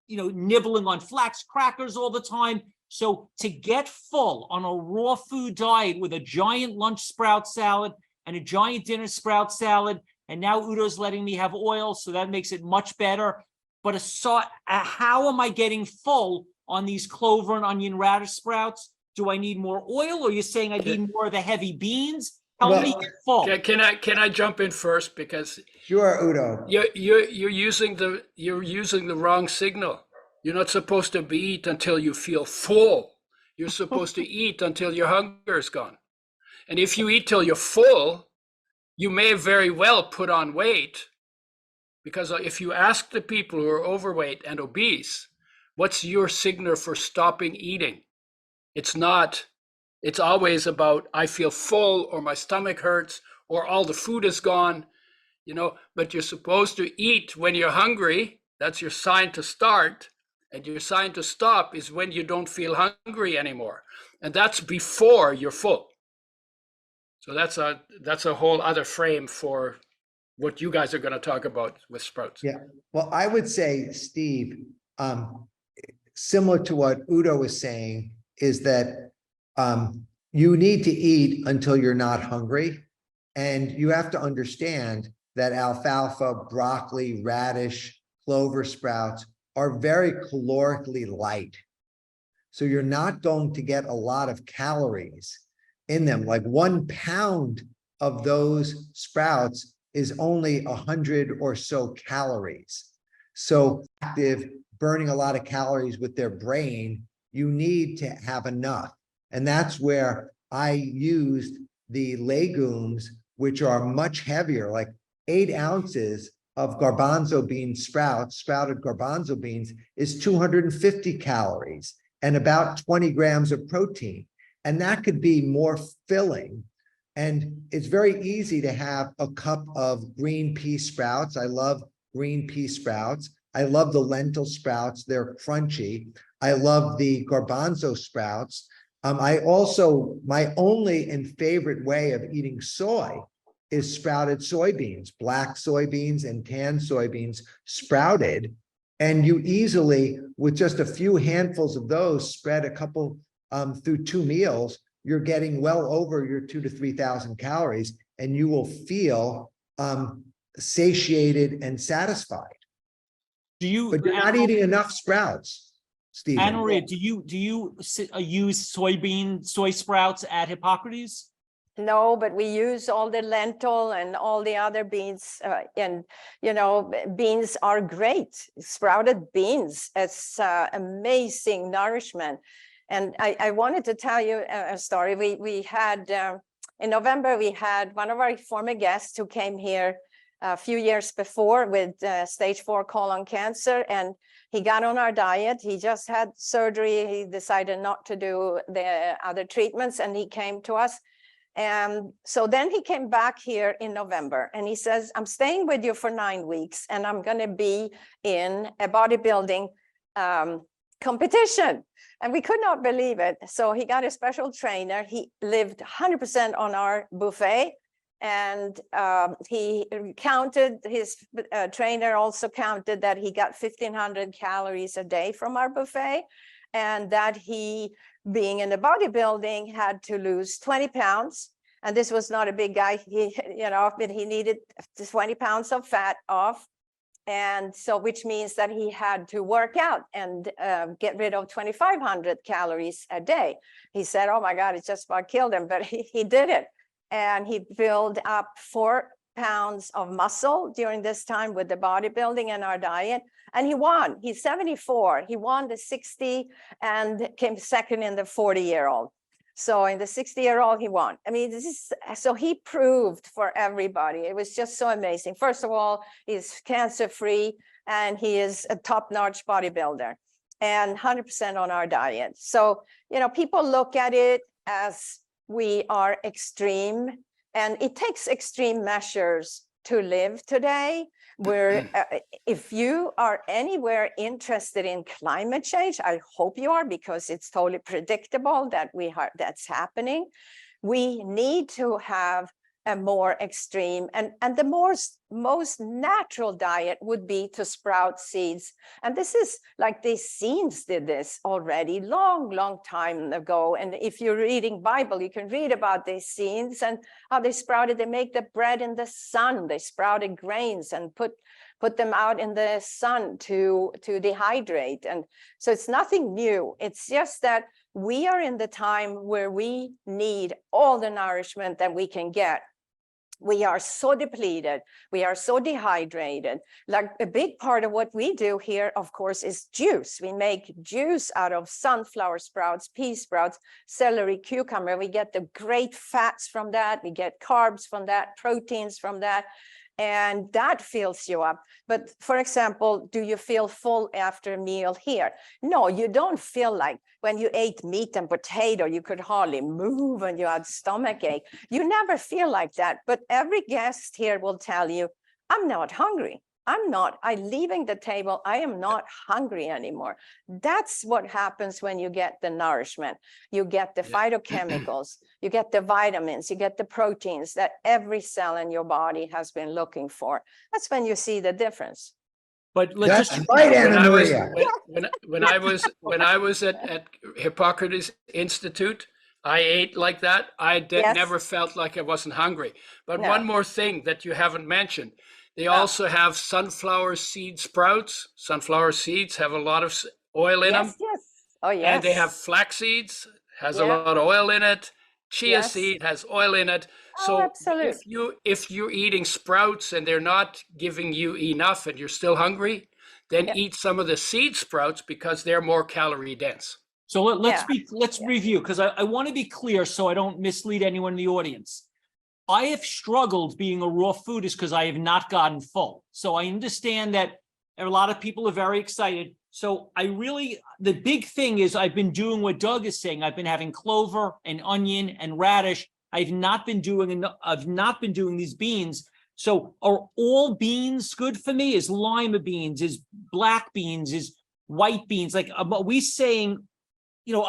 nibbling on flax crackers all the time. So to get full on a raw food diet with a giant lunch sprout salad and a giant dinner sprout salad, and now Udo's letting me have oil, so that makes it much better. But how am I getting full on these clover and onion radish sprouts? Do I need more oil, or are you saying I need more of the heavy beans? Help me get full. Can I jump in first, because Sure, Udo. you're using the wrong signal. You're not supposed to eat until you feel full. You're supposed to eat until your hunger is gone. And if you eat till you're full, you may very well put on weight, because if you ask the people who are overweight and obese, what's your signal for stopping eating? It's always about, I feel full, or my stomach hurts, or all the food is gone, but you're supposed to eat when you're hungry. That's your sign to start. And your sign to stop is when you don't feel hungry anymore. And that's before you're full. So that's a whole other frame for what you guys are going to talk about with sprouts. Yeah. Well, I would say, Steve, similar to what Udo was saying, is that you need to eat until you're not hungry. And you have to understand that alfalfa, broccoli, radish, clover sprouts are very calorically light. So you're not going to get a lot of calories in them. Like 1 pound of those sprouts is only 100 or so calories. So active, burning a lot of calories with their brain, you need to have enough. And that's where I used the legumes, which are much heavier, like 8 ounces of garbanzo bean sprouted garbanzo beans is 250 calories and about 20 grams of protein. And that could be more filling. And it's very easy to have a cup of green pea sprouts. I love green pea sprouts. I love the lentil sprouts. They're crunchy. I love the garbanzo sprouts. My only and favorite way of eating soy is sprouted soybeans, black soybeans and tan soybeans sprouted. And you easily, with just a few handfuls of those, spread a couple through 2 meals, you're getting well over your 2,000 to 3,000 calories, and you will feel satiated and satisfied. But you're not eating enough sprouts, Stephen. Anna Maria, do you use soy sprouts at Hippocrates? No, but we use all the lentil and all the other beans, and beans are great. Sprouted beans, it's amazing nourishment. And I wanted to tell you a story. We had in November, we had one of our former guests who came here a few years before with stage 4 colon cancer, and he got on our diet. He just had surgery. He decided not to do the other treatments, and he came to us. And so then he came back here in November, and he says, I'm staying with you for 9 weeks, and I'm going to be in a bodybuilding competition. And we could not believe it. So he got a special trainer. He lived 100% on our buffet. And he counted, his trainer also counted that he got 1,500 calories a day from our buffet, and that he, being in the bodybuilding, had to lose 20 pounds. And this was not a big guy, but he needed 20 pounds of fat off. And so, which means that he had to work out and get rid of 2,500 calories a day. He said, oh my God, it just about killed him, but he did it. And he built up 4 pounds of muscle during this time with the bodybuilding and our diet. And he won. He's 74. He won the 60 and came second in the 40-year-old. So in the 60-year-old, he won. I mean, this is, so he proved for everybody. It was just so amazing. First of all, he's cancer-free and he is a top-notch bodybuilder and 100% on our diet. So, you know, people look at it as we are extreme, and it takes extreme measures to live today. Where if you are anywhere interested in climate change, I hope you are, because it's totally predictable that that's happening. We need to have a more extreme, and the most natural diet would be to sprout seeds. And this is like the Essenes did this already long time ago. And if you're reading Bible, you can read about the Essenes and how they sprouted. They make the bread in the sun. They sprouted grains and put them out in the sun to dehydrate. And so it's nothing new. It's just that we are in the time where we need all the nourishment that we can get. We are so depleted. We are so dehydrated. Like a big part of what we do here, of course, is juice. We make juice out of sunflower sprouts, pea sprouts, celery, cucumber. We get the great fats from that. We get carbs from that, proteins from that. And that fills you up. But for example, do you feel full after a meal here? No, you don't feel like when you ate meat and potato, you could hardly move and you had stomach ache. You never feel like that. But every guest here will tell you, I'm not hungry. I'm leaving the table. I am not hungry anymore. That's what happens when you get the nourishment. You get the phytochemicals, you get the vitamins, you get the proteins that every cell in your body has been looking for. That's when you see the difference. But let's just right, Anna Maria. When I was at Hippocrates Institute, I ate like that. I Yes. never felt like I wasn't hungry. But No. one more thing that you haven't mentioned. They also have sunflower seed sprouts. Sunflower seeds have a lot of oil in them. Yes. Oh, yes. And they have flax seeds, has a Yeah. lot of oil in it. Chia Yes. seed has oil in it. Oh, So absolutely. if you're eating sprouts and they're not giving you enough and you're still hungry, then eat some of the seed sprouts because they're more calorie dense. So let's review, because I want to be clear so I don't mislead anyone in the audience. I have struggled being a raw foodist because I have not gotten full. So I understand that a lot of people are very excited. So the big thing is I've been doing what Doug is saying. I've been having clover and onion and radish. I've not been doing these beans. So are all beans good for me? Is lima beans, is black beans, is white beans? Like, are we saying, you know,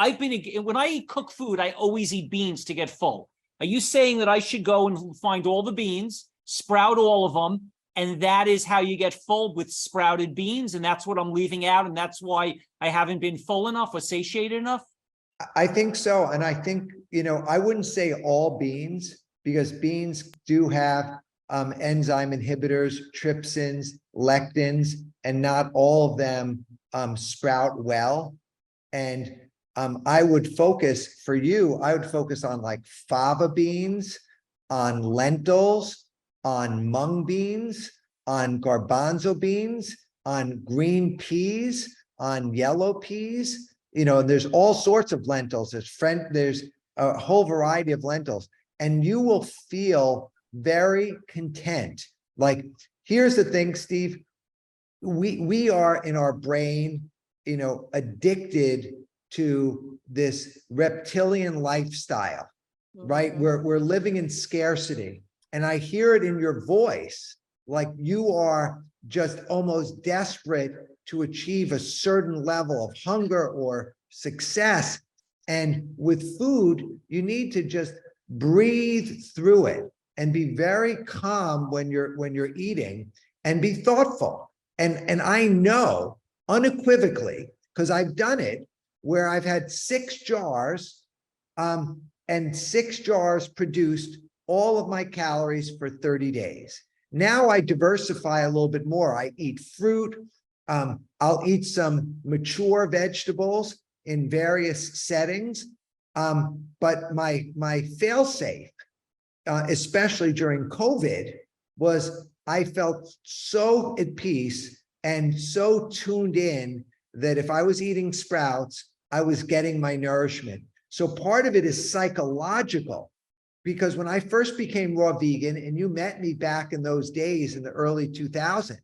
when I cook food, I always eat beans to get full. Are you saying that I should go and find all the beans, sprout all of them, and that is how you get full with sprouted beans, and that's what I'm leaving out, and that's why I haven't been full enough or satiated enough? I think so. And I think, you know, I wouldn't say all beans, because beans do have enzyme inhibitors, trypsins, lectins, and not all of them sprout well. And I would focus on like fava beans, on lentils, on mung beans, on garbanzo beans, on green peas, on yellow peas. You know, there's all sorts of lentils. There's a whole variety of lentils, and you will feel very content. Like, here's the thing, Steve, we are in our brain, you know, addicted to this reptilian lifestyle, right? We're living in scarcity. And I hear it in your voice, like you are just almost desperate to achieve a certain level of hunger or success. And with food, you need to just breathe through it and be very calm when you're eating, and be thoughtful. And I know unequivocally, because I've done it, where I've had 6 jars, and 6 jars produced all of my calories for 30 days. Now I diversify a little bit more. I eat fruit. I'll eat some mature vegetables in various settings. But my fail-safe, especially during COVID, was I felt so at peace and so tuned in that if I was eating sprouts, I was getting my nourishment. So part of it is psychological, because when I first became raw vegan, and you met me back in those days in the early 2000s,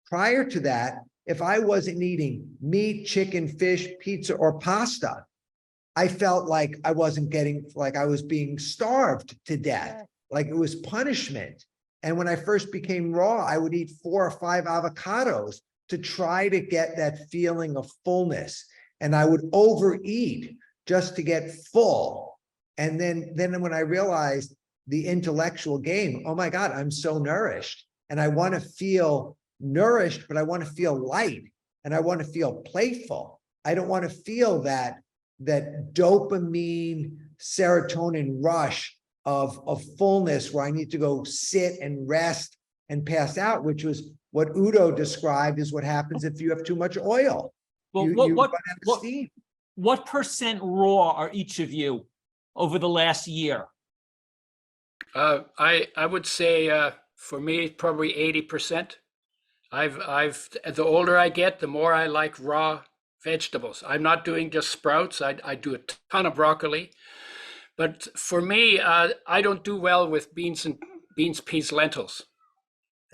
prior to that, if I wasn't eating meat, chicken, fish, pizza, or pasta, I felt like I wasn't getting, like I was being starved to death, like it was punishment. And when I first became raw, I would eat 4 or 5 avocados to try to get that feeling of fullness. And I would overeat just to get full. And then when I realized the intellectual game, oh my God, I'm so nourished. And I want to feel nourished, but I want to feel light, and I want to feel playful. I don't want to feel that dopamine, serotonin rush of fullness where I need to go sit and rest and pass out, which was what Udo described as what happens if you have too much oil. Well, You run out of steam. what % raw are each of you over the last year? I would say for me, probably 80%. The older I get, the more I like raw vegetables. I'm not doing just sprouts. I do a ton of broccoli. But for me, I don't do well with beans, peas, lentils.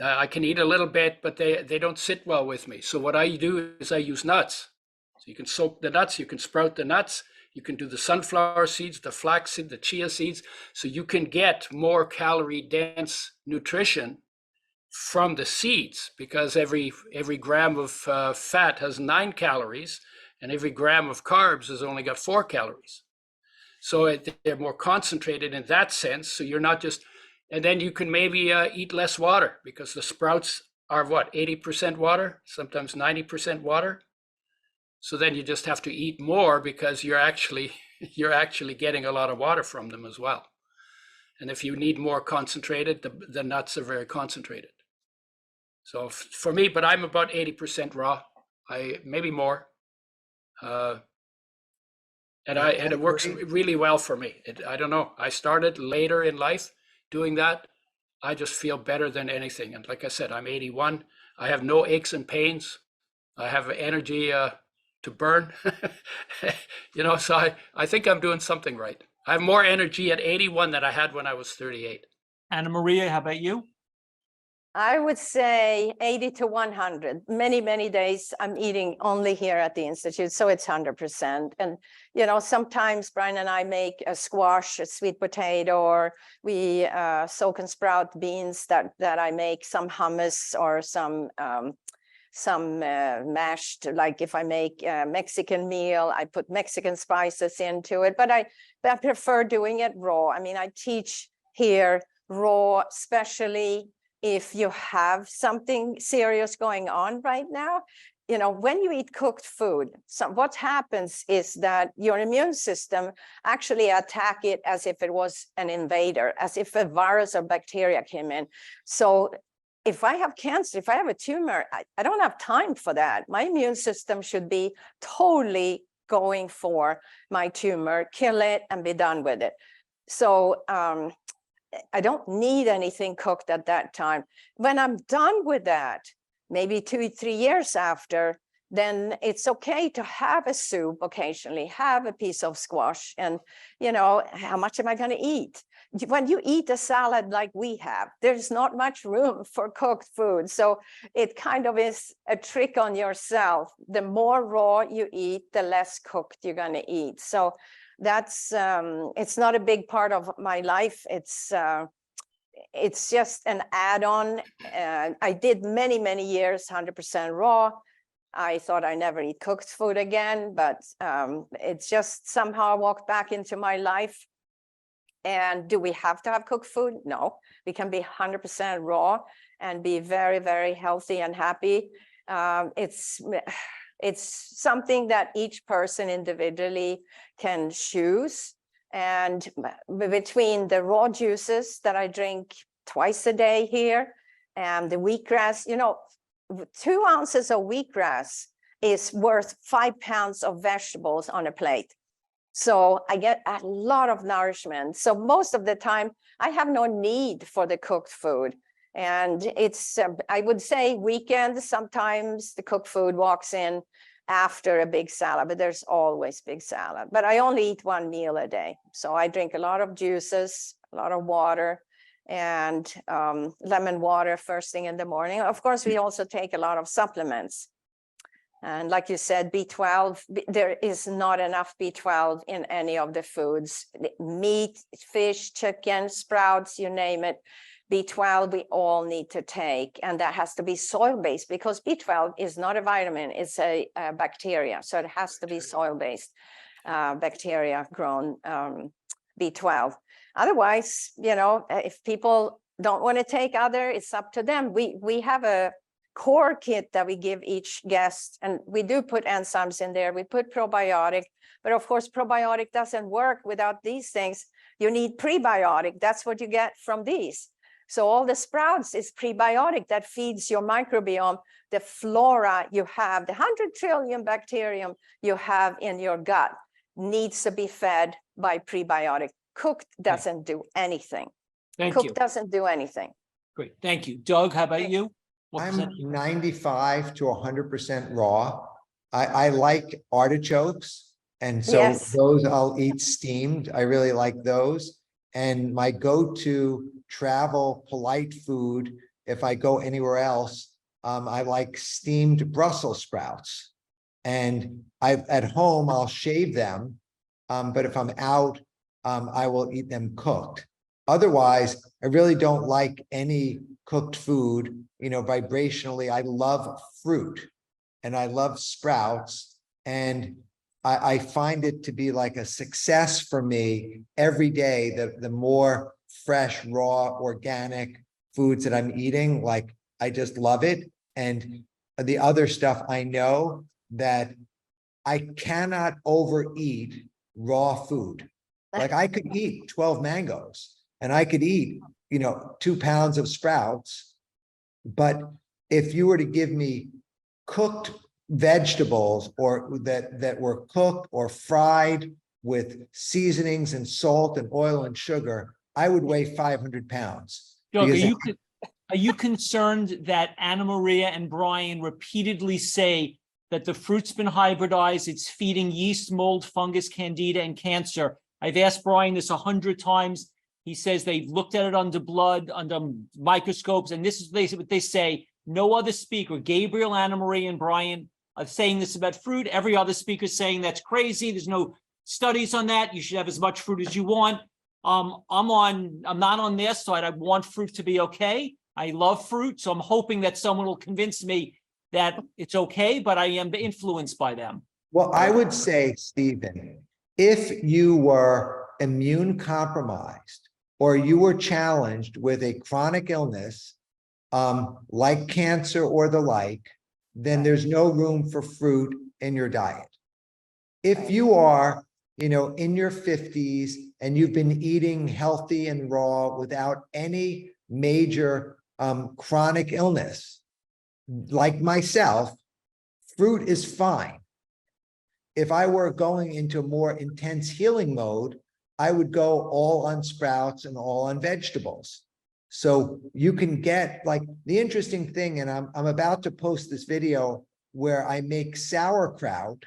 I can eat a little bit, but they don't sit well with me. So what I do is I use nuts. So you can soak the nuts, you can sprout the nuts, you can do the sunflower seeds, the flax seed, the chia seeds. So you can get more calorie dense nutrition from the seeds, because every gram of fat has 9 calories, and every gram of carbs has only got 4 calories. So they're more concentrated in that sense. So you're not just, and then you can maybe eat less water, because the sprouts are what, 80% water, sometimes 90% water. So then you just have to eat more, because you're actually getting a lot of water from them as well. And if you need more concentrated, the nuts are very concentrated. So for me, but I'm about 80% raw, maybe more. And it works really well for me. I don't know. I started later in life doing that. I just feel better than anything. And like I said, I'm 81. I have no aches and pains. I have energy to burn. So I think I'm doing something right. I have more energy at 81 than I had when I was 38. Anna Maria, how about you? I would say 80 to 100. Many, many days I'm eating only here at the Institute, so it's 100%. And, sometimes Brian and I make a squash, a sweet potato, or we soak and sprout beans that I make, some hummus or some mashed, like if I make a Mexican meal, I put Mexican spices into it, but I prefer doing it raw. I mean, I teach here raw, especially if you have something serious going on right now. When you eat cooked food, what happens is that your immune system actually attack it as if it was an invader, as if a virus or bacteria came in. So if I have cancer, if I have a tumor, I don't have time for that. My immune system should be totally going for my tumor, kill it, and be done with it. So I don't need anything cooked at that time. When I'm done with that, maybe 2 or 3 years after, then it's okay to have a soup occasionally, have a piece of squash, and how much am I going to eat? When you eat a salad like we have, there's not much room for cooked food. So it kind of is a trick on yourself. The more raw you eat, the less cooked you're going to eat. So that's it's not a big part of my life. It's just an add-on. I did many years 100% raw. I thought I never eat cooked food again, but it's just somehow walked back into my life. And do we have to have cooked food? No, we can be 100% raw and be very, very healthy and happy. It's something that each person individually can choose. And between the raw juices that I drink twice a day here, And the wheatgrass, 2 ounces of wheatgrass is worth 5 pounds of vegetables on a plate. So I get a lot of nourishment. So most of the time, I have no need for the cooked food. And it's, I would say weekends, sometimes the cooked food walks in after a big salad, but there's always big salad. But I only eat 1 meal a day. So I drink a lot of juices, a lot of water, and lemon water first thing in the morning. Of course, we also take a lot of supplements. And like you said, B12, there is not enough B12 in any of the foods. Meat, fish, chicken, sprouts, you name it. B12 we all need to take, and that has to be soil-based because B12 is not a vitamin, it's a bacteria. So it has to be soil-based bacteria-grown B12. Otherwise, if people don't want to take other, it's up to them. We have a core kit that we give each guest, and we do put enzymes in there. We put probiotic, but of course, probiotic doesn't work without these things. You need prebiotic. That's what you get from these. So all the sprouts is prebiotic that feeds your microbiome, the flora you have, the 100 trillion bacterium you have in your gut needs to be fed by prebiotic. Cooked doesn't do anything. Thank Cooked you. doesn't do anything. Great. Thank you. Doug, how about you? What I'm percent? 95 to 100% raw. I like artichokes, and so Yes. those I'll eat steamed. I really like those. And my go-to travel polite food, if I go anywhere else, I like steamed Brussels sprouts. And at home, I'll shave them. But if I'm out, I will eat them cooked. Otherwise, I really don't like any cooked food. Vibrationally, I love fruit and I love sprouts. And I find it to be like a success for me every day. The more fresh, raw, organic foods that I'm eating, like I just love it. And the other stuff, I know that I cannot overeat raw food. Like I could eat 12 mangoes and I could eat, 2 pounds of sprouts. But if you were to give me cooked vegetables or that were cooked or fried with seasonings and salt and oil and sugar, I would weigh 500 pounds. Doug, are you concerned that Anna Maria and Brian repeatedly say that the fruit's been hybridized, it's feeding yeast, mold, fungus, candida, and cancer? I've asked Brian this 100 times. He says they've looked at it under blood, under microscopes, and this is basically what they say. No other speaker, Gabriel, Anna Maria, and Brian, are saying this about fruit. Every other speaker is saying that's crazy. There's no studies on that. You should have as much fruit as you want. I'm not on their side. I want fruit to be okay. I love fruit, so I'm hoping that someone will convince me that it's okay, but I am influenced by them. Well, I would say, Stephen, if you were immune compromised or you were challenged with a chronic illness, like cancer or the like, then there's no room for fruit in your diet. If you are, in your 50s and you've been eating healthy and raw without any major chronic illness, like myself, fruit is fine. If I were going into more intense healing mode, I would go all on sprouts and all on vegetables. So you can get, like, the interesting thing, and I'm about to post this video where I make sauerkraut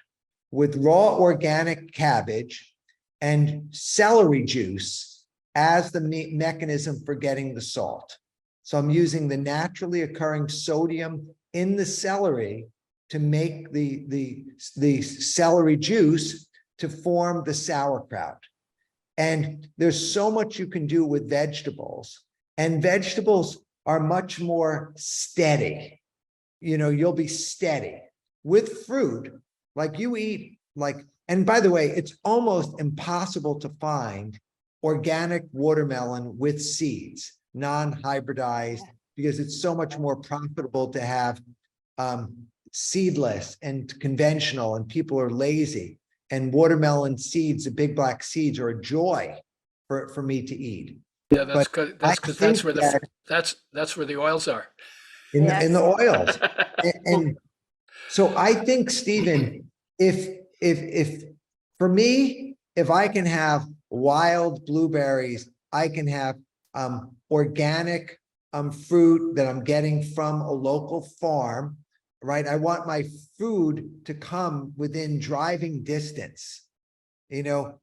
with raw organic cabbage and celery juice as the mechanism for getting the salt. So I'm using the naturally occurring sodium in the celery to make the celery juice to form the sauerkraut. And there's so much you can do with vegetables, and vegetables are much more steady. You'll be steady. With fruit, like you eat, and by the way, it's almost impossible to find organic watermelon with seeds, non-hybridized, because it's so much more profitable to have seedless and conventional, and people are lazy. And watermelon seeds, the big black seeds, are a joy for me to eat. Yeah, that's But because I that's think where that that's where the oils are. in Yes. the oils. And so I think, Stephen, if for me, if I can have wild blueberries, I can have organic fruit that I'm getting from a local farm, right? I want my food to come within driving distance, you know?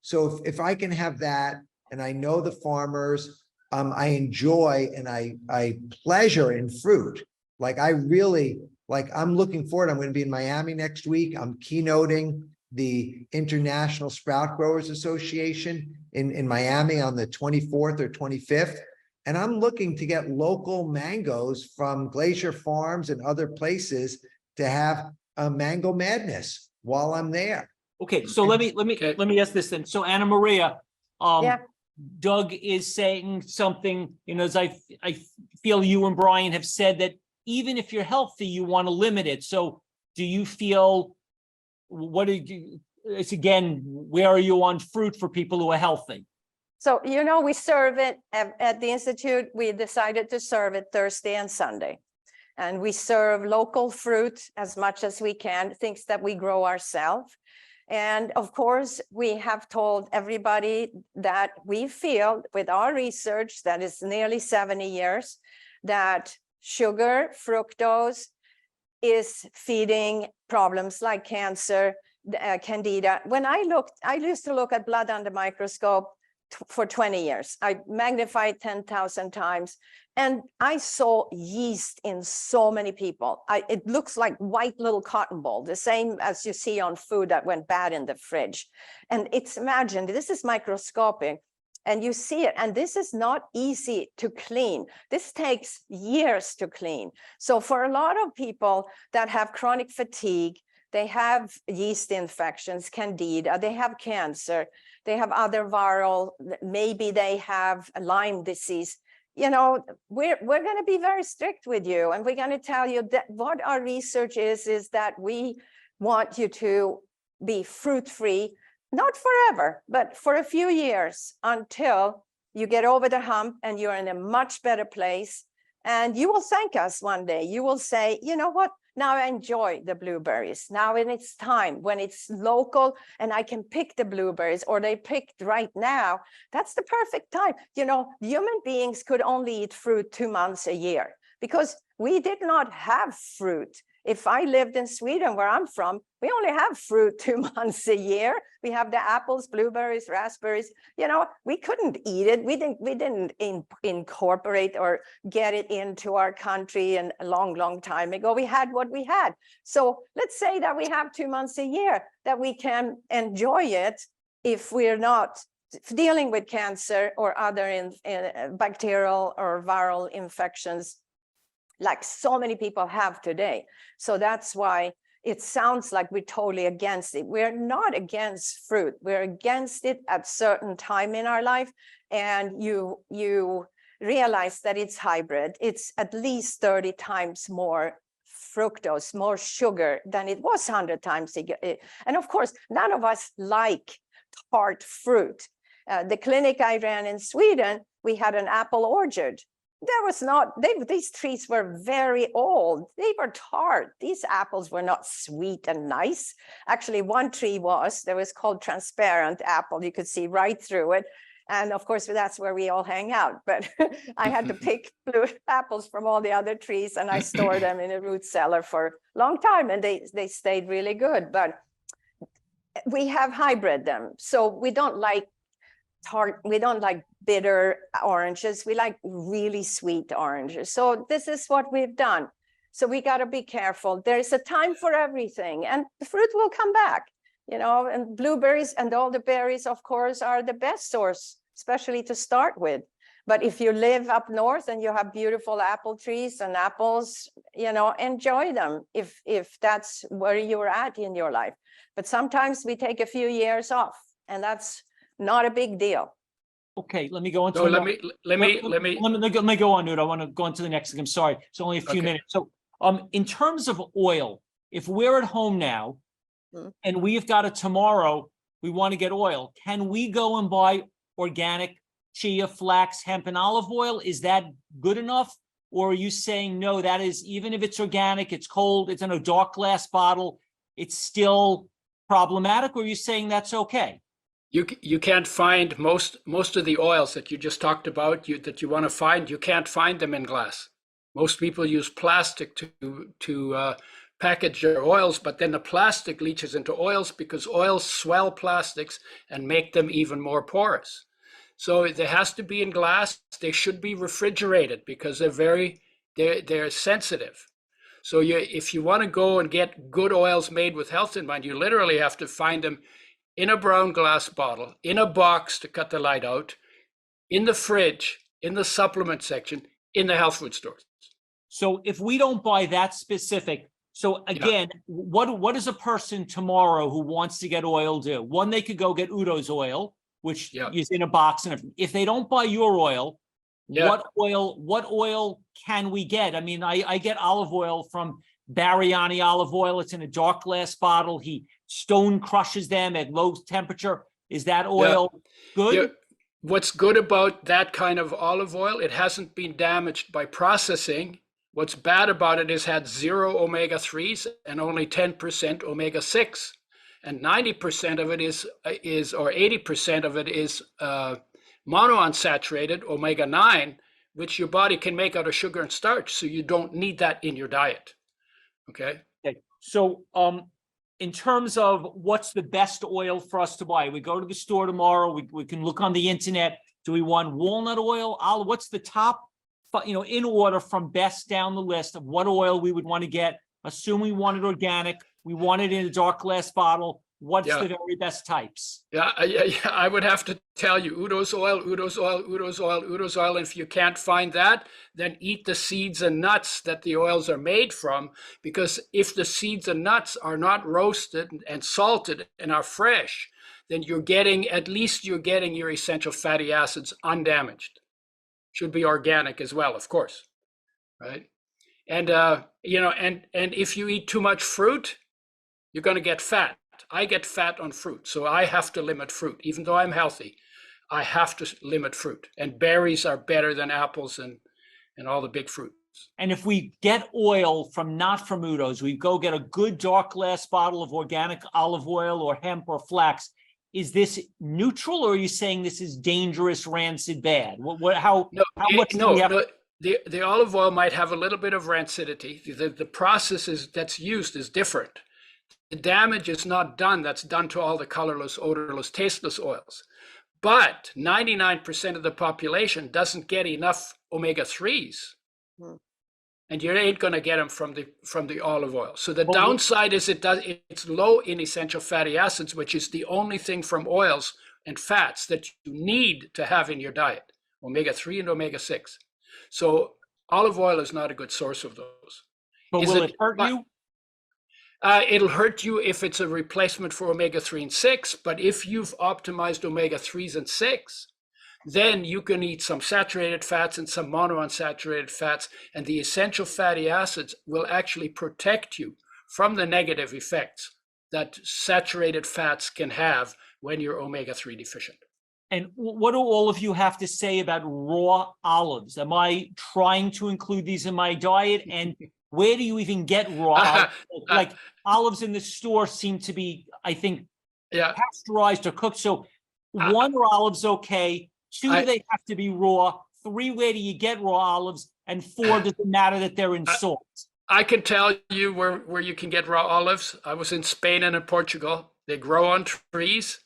So if I can have that, and I know the farmers, I enjoy and I pleasure in fruit. Like I really, like I'm looking forward. I'm going to be in Miami next week. I'm keynoting the International Sprout Growers Association in Miami on the 24th or 25th. And I'm looking to get local mangoes from Glacier Farms and other places to have a mango madness while I'm there. Okay, so let me ask this then. So Anna Maria, Yeah. Doug is saying something, as I feel you and Brian have said that even if you're healthy, you want to limit it. So do you feel, it's again, where are you on fruit for people who are healthy? So, we serve it at the Institute. We decided to serve it Thursday and Sunday. And we serve local fruit as much as we can, things that we grow ourselves. And of course, we have told everybody that we feel with our research that is nearly 70 years, that sugar, fructose, is feeding problems like cancer, candida. When I used to look at blood under microscope for 20 years. I magnified 10,000 times, and I saw yeast in so many people. It looks like white little cotton ball, the same as you see on food that went bad in the fridge. And imagine, this is microscopic, and you see it, and this is not easy to clean. This takes years to clean. So for a lot of people that have chronic fatigue, they have yeast infections, candida, they have cancer, they have other viral, maybe they have Lyme disease. We're going to be very strict with you, and we're going to tell you that what our research is that we want you to be fruit-free, not forever, but for a few years until you get over the hump and you're in a much better place. And you will thank us one day. You will say, you know what? Now I enjoy the blueberries. Now when it's time, when it's local and I can pick the blueberries, or they picked right now, that's the perfect time. Human beings could only eat fruit 2 months a year because we did not have fruit. If I lived in Sweden, where I'm from, we only have fruit 2 months a year. We have the apples, blueberries, raspberries. We couldn't eat it. We didn't incorporate or get it into our country a long time ago. We had what we had. So let's say that we have 2 months a year that we can enjoy it if we're not dealing with cancer or other bacterial or viral infections like so many people have today. So that's why it sounds like we're totally against it. We're not against fruit. We're against it at certain time in our life. And you realize that it's hybrid. It's at least 30 times more fructose, more sugar than it was 100 times a year. And of course, none of us like tart fruit. The clinic I ran in Sweden, we had an apple orchard. These trees were very old. They were tart. These apples were not sweet and nice. Actually, one tree was called transparent apple. You could see right through it. And of course, that's where we all hang out. But I had to pick blue apples from all the other trees, and I stored them in a root cellar for a long time, and they stayed really good. But we have hybrid them. So we don't like tart, we don't like bitter oranges. We like really sweet oranges. So this is what we've done. So we got to be careful. There is a time for everything, and the fruit will come back, and blueberries and all the berries, of course, are the best source, especially to start with. But if you live up north and you have beautiful apple trees and apples, enjoy them if that's where you're at in your life. But sometimes we take a few years off, and that's not a big deal. Okay, let me go on to So let me go on, Udo. I want to go on to the next thing. I'm sorry, it's only a few minutes. So in terms of oil, if we're at home now and we've got it tomorrow, we want to get oil, can we go and buy organic chia, flax, hemp, and olive oil. Is that good enough? Or are you saying, no, that is, even if it's organic, it's cold, it's in a dark glass bottle, it's still problematic? Or are you saying that's okay? You can't find most of the oils that you just talked about that you want to find. You can't find them in glass. Most people use plastic to package their oils, but then the plastic leaches into oils because oils swell plastics and make them even more porous. So it has to be in glass. They should be refrigerated because they're sensitive. So if you want to go and get good oils made with health in mind, you literally have to find them in a brown glass bottle, in a box to cut the light out, in the fridge, in the supplement section, in the health food stores. So if we don't buy that specific, so again, what does a person tomorrow who wants to get oil do? One, they could go get Udo's oil, which is in a box and everything. If they don't buy your oil, what oil can we get? I mean, I get olive oil from Bariani olive oil. It's in a dark glass bottle. He stone crushes them at low temperature. Is that oil good? Yeah. What's good about that kind of olive oil, it hasn't been damaged by processing. What's bad about it is had 0 omega-3s and only 10% omega-6. And 90% of it is or 80% of it is monounsaturated omega-9, which your body can make out of sugar and starch. So you don't need that in your diet. Okay. So in terms of what's the best oil for us to buy, we go to the store tomorrow, we can look on the internet. Do we want walnut oil, olive? What's the top, in order from best down the list of what oil we would want to get? Assume we want it organic, we want it in a dark glass bottle. What's the very best types? I would have to tell you Udo's oil, Udo's oil, Udo's oil, Udo's oil. And if you can't find that, then eat the seeds and nuts that the oils are made from. Because if the seeds and nuts are not roasted and salted and are fresh, then you're getting your essential fatty acids undamaged. Should be organic as well, of course, right? And and if you eat too much fruit, you're going to get fat. I get fat on fruit, so I have to limit fruit. Even though I'm healthy, I have to limit fruit. And berries are better than apples and all the big fruits. And if we get oil not from Udo's, we go get a good dark glass bottle of organic olive oil or hemp or flax. Is this neutral, or are you saying this is dangerous, rancid, bad? How much do we have? No. The olive oil might have a little bit of rancidity. The process that's used is different. The damage is not done. That's done to all the colorless, odorless, tasteless oils. But 99% of the population doesn't get enough omega-3s. And you ain't going to get them from the olive oil. So the downside is it's low in essential fatty acids, which is the only thing from oils and fats that you need to have in your diet, omega-3 and omega-6. So olive oil is not a good source of those. But will it hurt you? It'll hurt you if it's a replacement for omega-3 and 6, but if you've optimized omega-3s and 6, then you can eat some saturated fats and some monounsaturated fats, and the essential fatty acids will actually protect you from the negative effects that saturated fats can have when you're omega-3 deficient. And what do all of you have to say about raw olives? Am I trying to include these in my diet? And where do you even get raw olives? Like olives in the store seem to be, I think, pasteurized or cooked. So 1, are olives okay? 2, do they have to be raw? 3, where do you get raw olives? And 4, does it matter that they're in salt? I can tell you where you can get raw olives. I was in Spain and in Portugal. They grow on trees.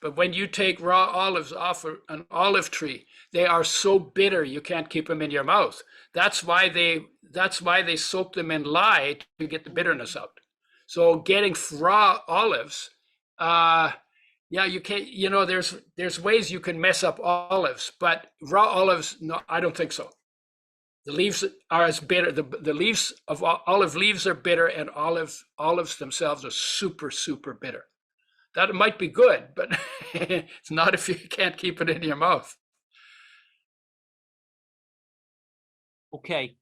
But when you take raw olives off an olive tree, they are so bitter you can't keep them in your mouth. That's why they soak them in lye to get the bitterness out. So getting raw olives, you can't. There's ways you can mess up olives, but raw olives, no, I don't think so. The leaves are as bitter. The leaves of olive leaves are bitter, and olives themselves are super, super bitter. That might be good, but it's not if you can't keep it in your mouth. Okay.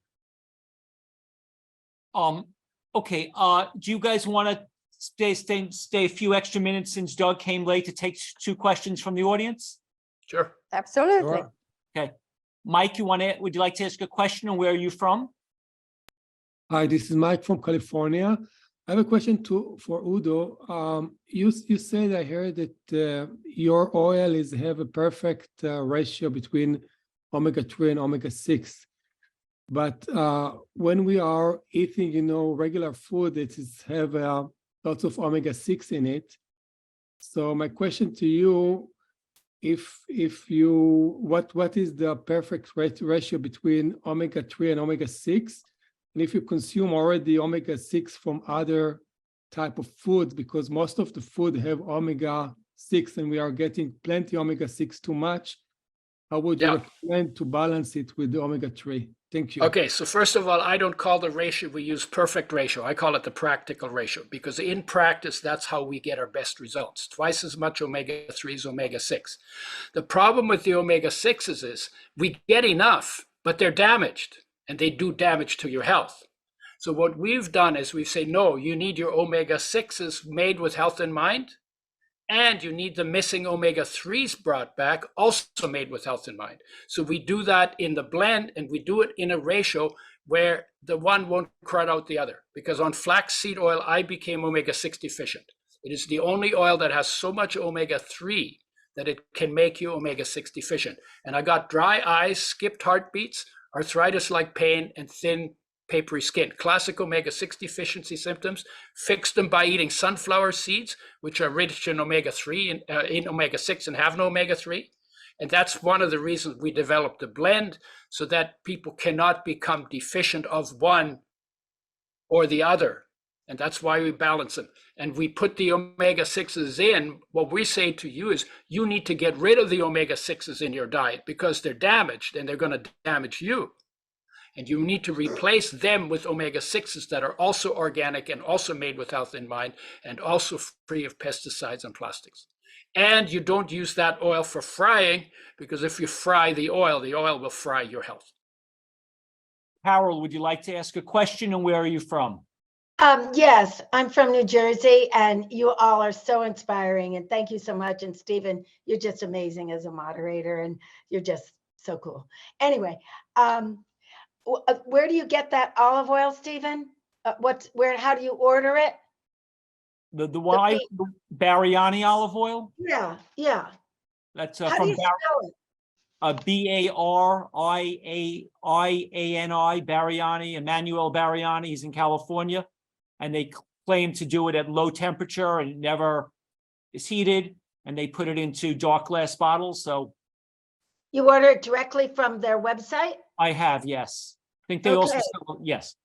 Okay. Do you guys want to stay a few extra minutes since Doug came late to take 2 questions from the audience? Sure. Absolutely. Sure. Okay. Mike, would you like to ask a question, and where are you from? Hi, this is Mike from California. I have a question for Udo. You said, I heard that your oil have a perfect ratio between omega-3 and omega-6. But when we are eating, regular food that have lots of omega-6 in it. So my question to you, what is the perfect ratio between omega-3 and omega-6? And if you consume already omega-6 from other type of foods, because most of the food have omega-6 and we are getting plenty omega-6 too much, how would you recommend to balance it with the omega-3? Thank you. Okay, so first of all, I don't call the ratio we use perfect ratio. I call it the practical ratio, because in practice, that's how we get our best results. Twice as much omega-3 as omega-6. The problem with the omega-6s is we get enough, but they're damaged, and they do damage to your health. So what we've done is we say, no, you need your omega-6s made with health in mind, and you need the missing omega-3s brought back, also made with health in mind. So we do that in the blend, and we do it in a ratio where the one won't crowd out the other. Because on flaxseed oil, I became omega-6 deficient. It is the only oil that has so much omega-3 that it can make you omega-6 deficient. And I got dry eyes, skipped heartbeats, arthritis-like pain, and thin, papery skin. Classic omega-6 deficiency symptoms. Fixed them by eating sunflower seeds, which are rich in omega-3 in omega-6 and have no omega-3. And that's one of the reasons we developed the blend, so that people cannot become deficient of one or the other. And that's why we balance them. And we put the omega-6s in. What we say to you is, you need to get rid of the omega-6s in your diet because they're damaged and they're going to damage you. And you need to replace them with omega-6s that are also organic and also made with health in mind and also free of pesticides and plastics. And you don't use that oil for frying, because if you fry the oil will fry your health. Carol, would you like to ask a question, and where are you from? Yes, I'm from New Jersey, and you all are so inspiring. And thank you so much. And Stephen, you're just amazing as a moderator, and you're just so cool. Anyway, where do you get that olive oil, Stephen? How do you order it? The one the Bariani olive oil? Yeah. That's How from do you spell it? Bariani, Bariani, Emmanuel Bariani. He's in California, and they claim to do it at low temperature and never is heated, and they put it into dark glass bottles. So You order it directly from their website? I have, yes. I think they also sell, yes.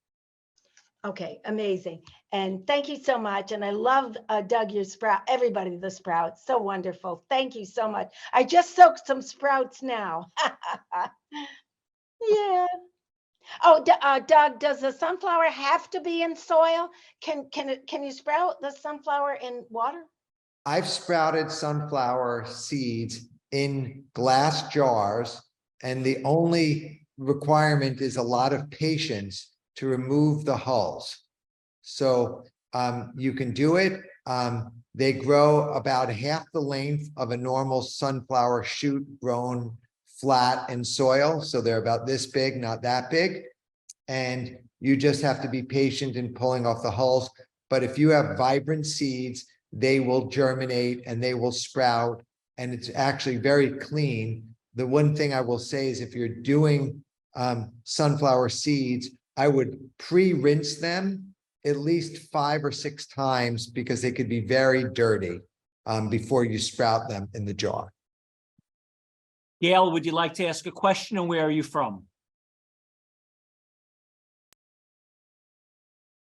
Okay, amazing. And thank you so much. And I love, Doug, your sprout, everybody, the sprouts, so wonderful. Thank you so much. I just soaked some sprouts now. Yeah. Oh, Doug, does the sunflower have to be in soil? Can you sprout the sunflower in water? I've sprouted sunflower seeds in glass jars, and the only requirement is a lot of patience to remove the hulls. So you can do it. They grow about half the length of a normal sunflower shoot grown flat in soil. So they're about this big, not that big. And you just have to be patient in pulling off the hulls. But if you have vibrant seeds, they will germinate and they will sprout. And it's actually very clean. The one thing I will say is, if you're doing sunflower seeds, I would pre-rinse them at least 5 or 6 times, because they could be very dirty before you sprout them in the jar. Gail, would you like to ask a question, and where are you from?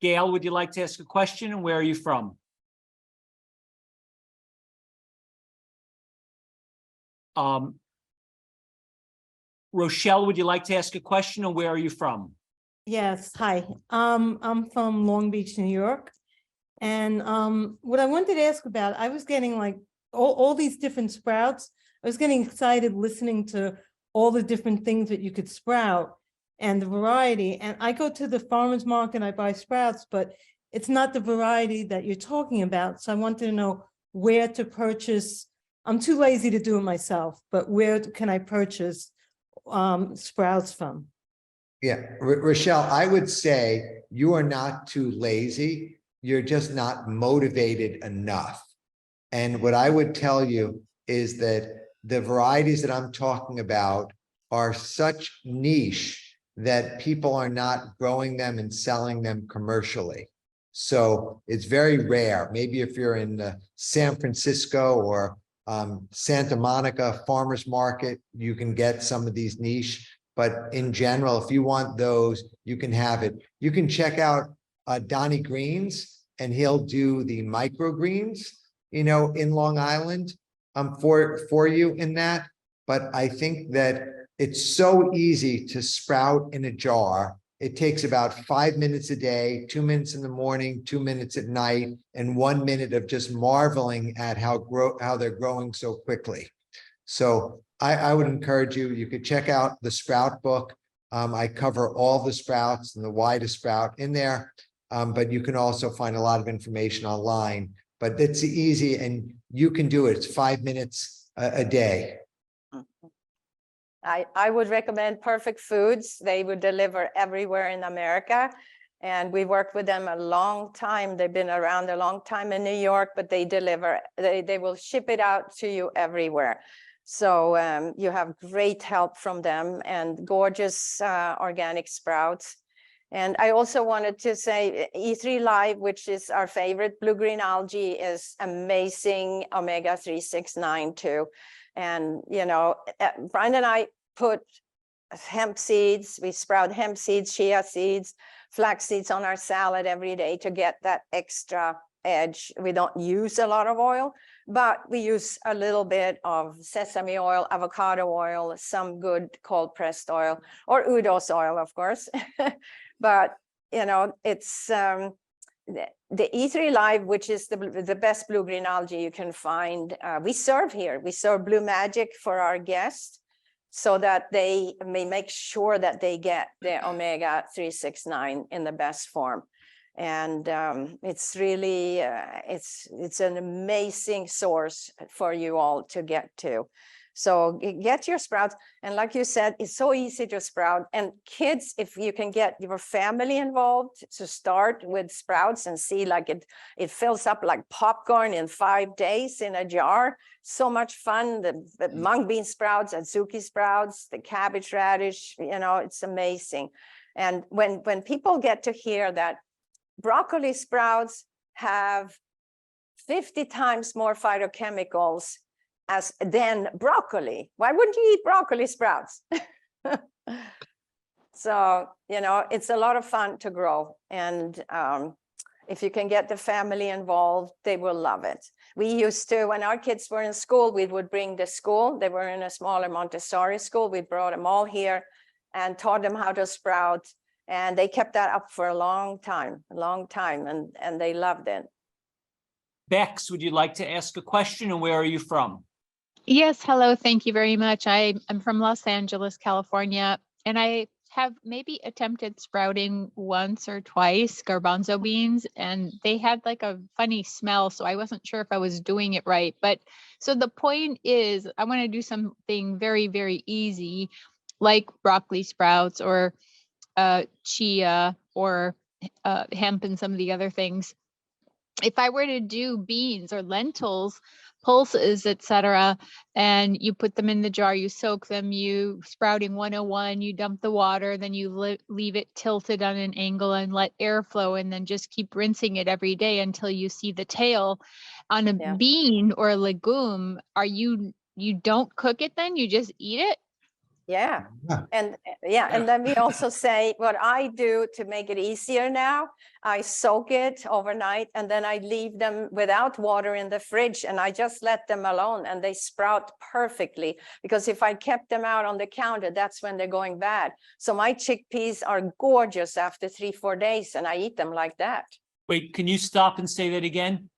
Gail, would you like to ask a question, and where are you from? Rochelle, would you like to ask a question, and where are you from? Yes, hi. I'm from Long Beach, New York. And what I wanted to ask about, I was getting like all these different sprouts. I was getting excited listening to all the different things that you could sprout and the variety. And I go to the farmer's market and I buy sprouts, but it's not the variety that you're talking about. So I wanted to know where to purchase I'm too lazy to do it myself, but where can I purchase sprouts from? Yeah, Rochelle, I would say you are not too lazy. You're just not motivated enough. And what I would tell you is that the varieties that I'm talking about are such niche that people are not growing them and selling them commercially. So it's very rare. Maybe if you're in San Francisco or Santa Monica farmers market, you can get some of these niche. But in general, if you want those, you can have it. You can check out Donnie Greens, and he'll do the microgreens, you know, in Long Island for you in that. But I think that it's so easy to sprout in a jar. It takes about 5 minutes a day, 2 minutes in the morning, 2 minutes at night, and 1 minute of just marveling at how they're growing so quickly. So I would encourage you, you could check out the sprout book. I cover all the sprouts and the widest sprout in there, but you can also find a lot of information online. But it's easy and you can do it. It's 5 minutes a day. I would recommend Perfect Foods. They would deliver everywhere in America. And we worked with them a long time. They've been around a long time in New York, but they deliver, they will ship it out to you everywhere. So you have great help from them and gorgeous organic sprouts. And I also wanted to say E3 Live, which is our favorite blue-green algae, is amazing omega-369 too. And, you know, Brian and I put hemp seeds, we sprout hemp seeds, chia seeds, flax seeds on our salad every day to get that extra edge. We don't use a lot of oil, but we use a little bit of sesame oil, avocado oil, some good cold pressed oil, or Udo's oil, of course. But, you know, it's the E3 Live, which is the best blue-green algae you can find. We serve here. We serve Blue Magic for our guests so that they may make sure that they get the omega-369 in the best form. And it's really, it's an amazing source for you all to get to. So get your sprouts. And like you said, it's so easy to sprout. And kids, if you can get your family involved to start with sprouts and see like it fills up like popcorn in 5 days in a jar. So much fun. The mung bean sprouts, adzuki sprouts, the cabbage radish, you know, it's amazing. And when people get to hear that broccoli sprouts have 50 times more phytochemicals than broccoli, why wouldn't you eat broccoli sprouts? So, you know, it's a lot of fun to grow. And if you can get the family involved, they will love it. We used to, when our kids were in school, we would bring the school. They were in a smaller Montessori school. We brought them all here and taught them how to sprout. And they kept that up for a long time, and they loved it. Bex, would you like to ask a question, and where are you from? Yes, hello, thank you very much. I'm from Los Angeles, California, and I have maybe attempted sprouting once or twice garbanzo beans, and they had like a funny smell, so I wasn't sure if I was doing it right. But so the point is, I want to do something very, very easy, like broccoli sprouts or chia or hemp and some of the other things. If I were to do beans or lentils, pulses, etc., and you put them in the jar, you soak them, you sprouting 101, you dump the water, then you leave it tilted on an angle and let air flow, and then just keep rinsing it every day until you see the tail. On a bean or a legume, you don't cook it then, you just eat it? Yeah. And let me also say what I do to make it easier now. I soak it overnight and then I leave them without water in the fridge and I just let them alone and they sprout perfectly, because if I kept them out on the counter, that's when they're going bad. So my chickpeas are gorgeous after 3-4 days and I eat them like that. Wait, can you stop and say that again?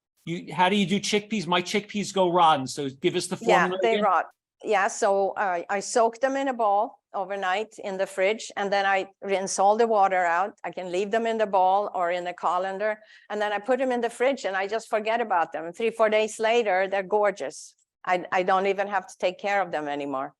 How do you do chickpeas? My chickpeas go rotten. So give us the formula. Yeah, they again. rot. Yeah, so I soak them in a bowl overnight in the fridge, and then I rinse all the water out. I can leave them in the bowl or in the colander, and then I put them in the fridge and I just forget about them. 3-4 days later, they're gorgeous. I don't even have to take care of them anymore.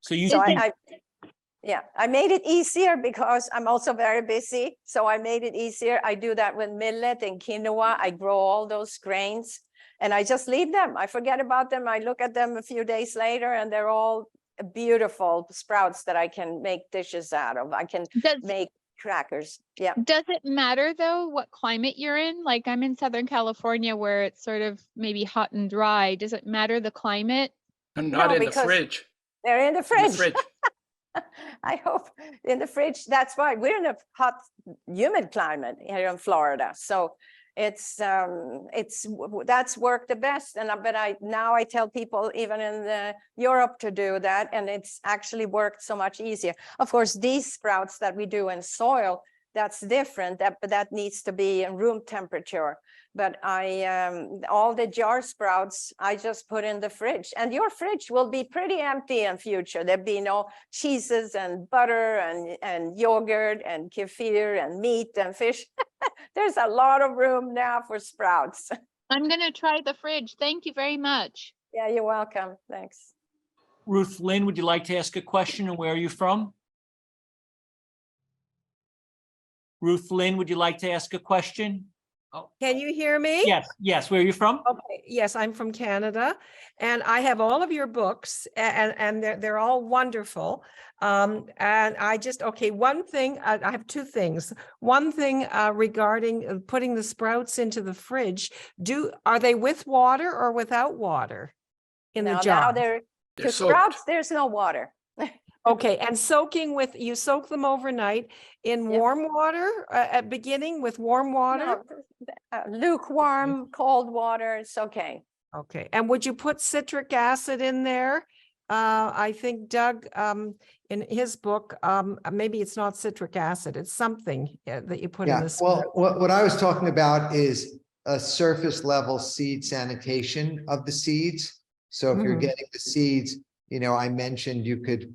So you, So I made it easier because I'm also very busy. So I made it easier. I do that with millet and quinoa. I grow all those grains and I just leave them. I forget about them. I look at them a few days later and they're all beautiful sprouts that I can make dishes out of. I can make crackers. Yeah. Does it matter though what climate you're in? Like I'm in Southern California where it's sort of maybe hot and dry. Does it matter the climate? And not No, in the because fridge. they're in the In the fridge. fridge. I hope in the fridge. That's why we're in a hot, humid climate here in Florida. So that's worked the best. And but now I tell people even in Europe to do that, and it's actually worked so much easier. Of course, these sprouts that we do in soil, that's different. But that needs to be in room temperature. But all the jar sprouts, I just put in the fridge, and your fridge will be pretty empty in future. There'll be no cheeses and butter and yogurt and kefir and meat and fish. There's a lot of room now for sprouts. I'm going to try the fridge. Thank you very much. Yeah, you're welcome. Thanks. Ruth Lynn, would you like to ask a question, and where are you from? Ruth Lynn, would you like to ask a question? Can you hear me? Yes. Where are you from? Okay. Yes, I'm from Canada, and I have all of your books, and they're all wonderful. And I just one thing. I have two things. One thing regarding putting the sprouts into the fridge. Are they with water or without water in the jar? Now they're to sprouts. There's no water. Okay, and you soak them overnight in warm water at beginning with warm water? No, lukewarm, cold water, it's okay. Okay, and would you put citric acid in there? I think Doug, in his book, maybe it's not citric acid, it's something that you put in this. Well, what I was talking about is a surface level seed sanitation of the seeds. So if you're getting the seeds, I mentioned you could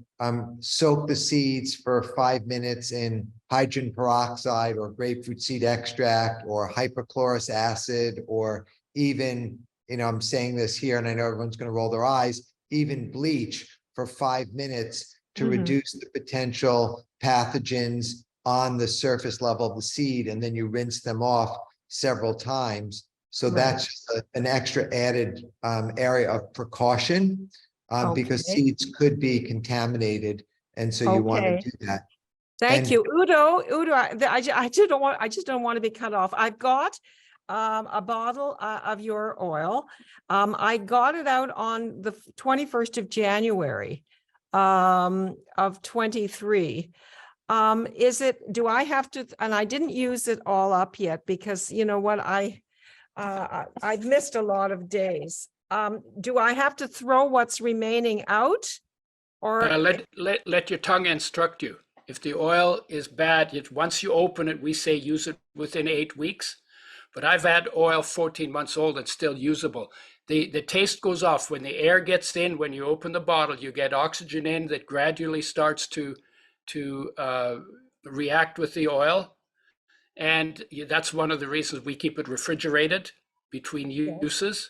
soak the seeds for 5 minutes in hydrogen peroxide or grapefruit seed extract or hypochlorous acid, or even, I'm saying this here and I know everyone's going to roll their eyes, even bleach for 5 minutes to reduce the potential pathogens on the surface level of the seed. And then you rinse them off several times. So that's just an extra added area of precaution. Because seeds could be contaminated, and so you want to do that. Thank you, Udo. I just don't want to be cut off. I've got a bottle of your oil. I got it out on the 21st of January of 23. Do I have to? And I didn't use it all up yet because you know what, I've missed a lot of days. Do I have to throw what's remaining out, or let your tongue instruct you? If the oil is bad, once you open it, we say use it within 8 weeks. But I've had oil 14 months old and still usable. The taste goes off when the air gets in. When you open the bottle, you get oxygen in that gradually starts to react with the oil, and that's one of the reasons we keep it refrigerated between uses.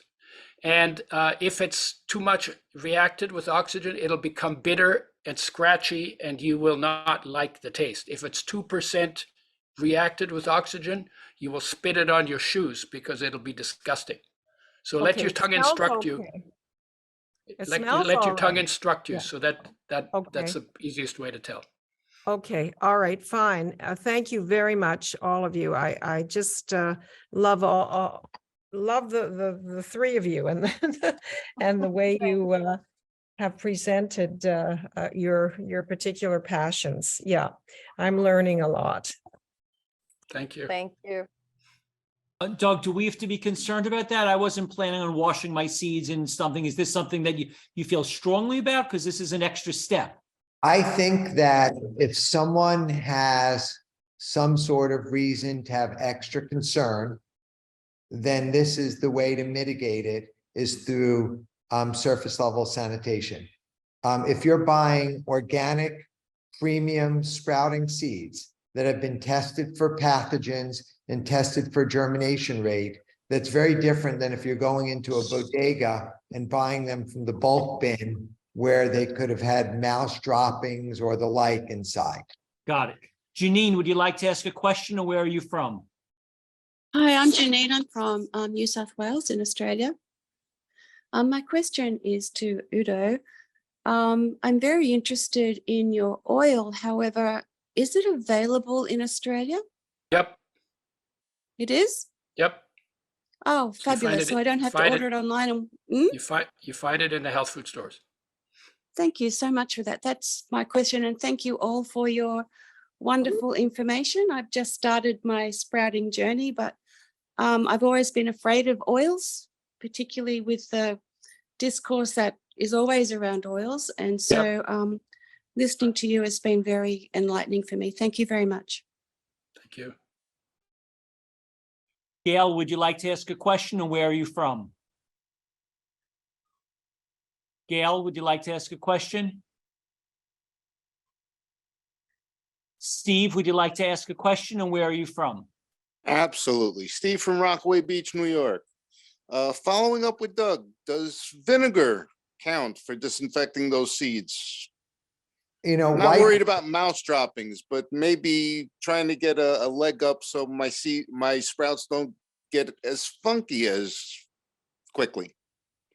And if it's too much reacted with oxygen, it'll become bitter and scratchy, and you will not like the taste. If it's 2% reacted with oxygen, you will spit it on your shoes because it'll be disgusting. So let your tongue instruct you. Let your tongue instruct you, so that's the easiest way to tell. Okay, all right, fine. Thank you very much, all of you. I just love the three of you and and the way you have presented your particular passions. Yeah, I'm learning a lot. Thank you. Thank you. Doug, do we have to be concerned about that? I wasn't planning on washing my seeds in something. Is this something that you feel strongly about? Because this is an extra step. I think that if someone has some sort of reason to have extra concern, then this is the way to mitigate it, is through surface level sanitation. If you're buying organic premium sprouting seeds that have been tested for pathogens and tested for germination rate, that's very different than if you're going into a bodega and buying them from the bulk bin where they could have had mouse droppings or the like inside. Got it. Janine, would you like to ask a question, or where are you from? Hi, I'm Janine. I'm from New South Wales in Australia. My question is to Udo. I'm very interested in your oil. However, is it available in Australia? Yep. It is? Yep. Oh, So you find fabulous. it- So I don't have to find order it online. And, You find it in the health food stores. Thank you so much for that. That's my question. And thank you all for your wonderful information. I've just started my sprouting journey, but I've always been afraid of oils, particularly with the discourse that is always around oils. And so listening to you has been very enlightening for me. Thank you very much. Thank you. Gail, would you like to ask a question, and where are you from? Gail, would you like to ask a question? Steve, would you like to ask a question, and where are you from? Absolutely. Steve from Rockaway Beach, New York. Following up with Doug, does vinegar count for disinfecting those seeds? You know, I'm not worried about mouse droppings, but maybe trying to get a leg up so my sprouts don't get as funky as quickly.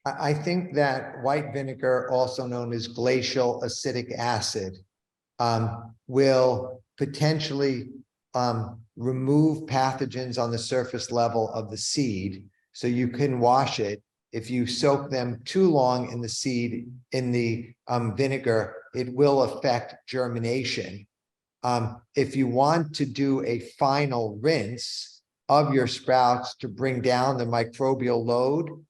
I think that white vinegar, also known as glacial acetic acid, will potentially remove pathogens on the surface level of the seed. So you can wash it. If you soak them too long in the seed, in the vinegar, it will affect germination. If you want to do a final rinse of your sprouts to bring down the microbial load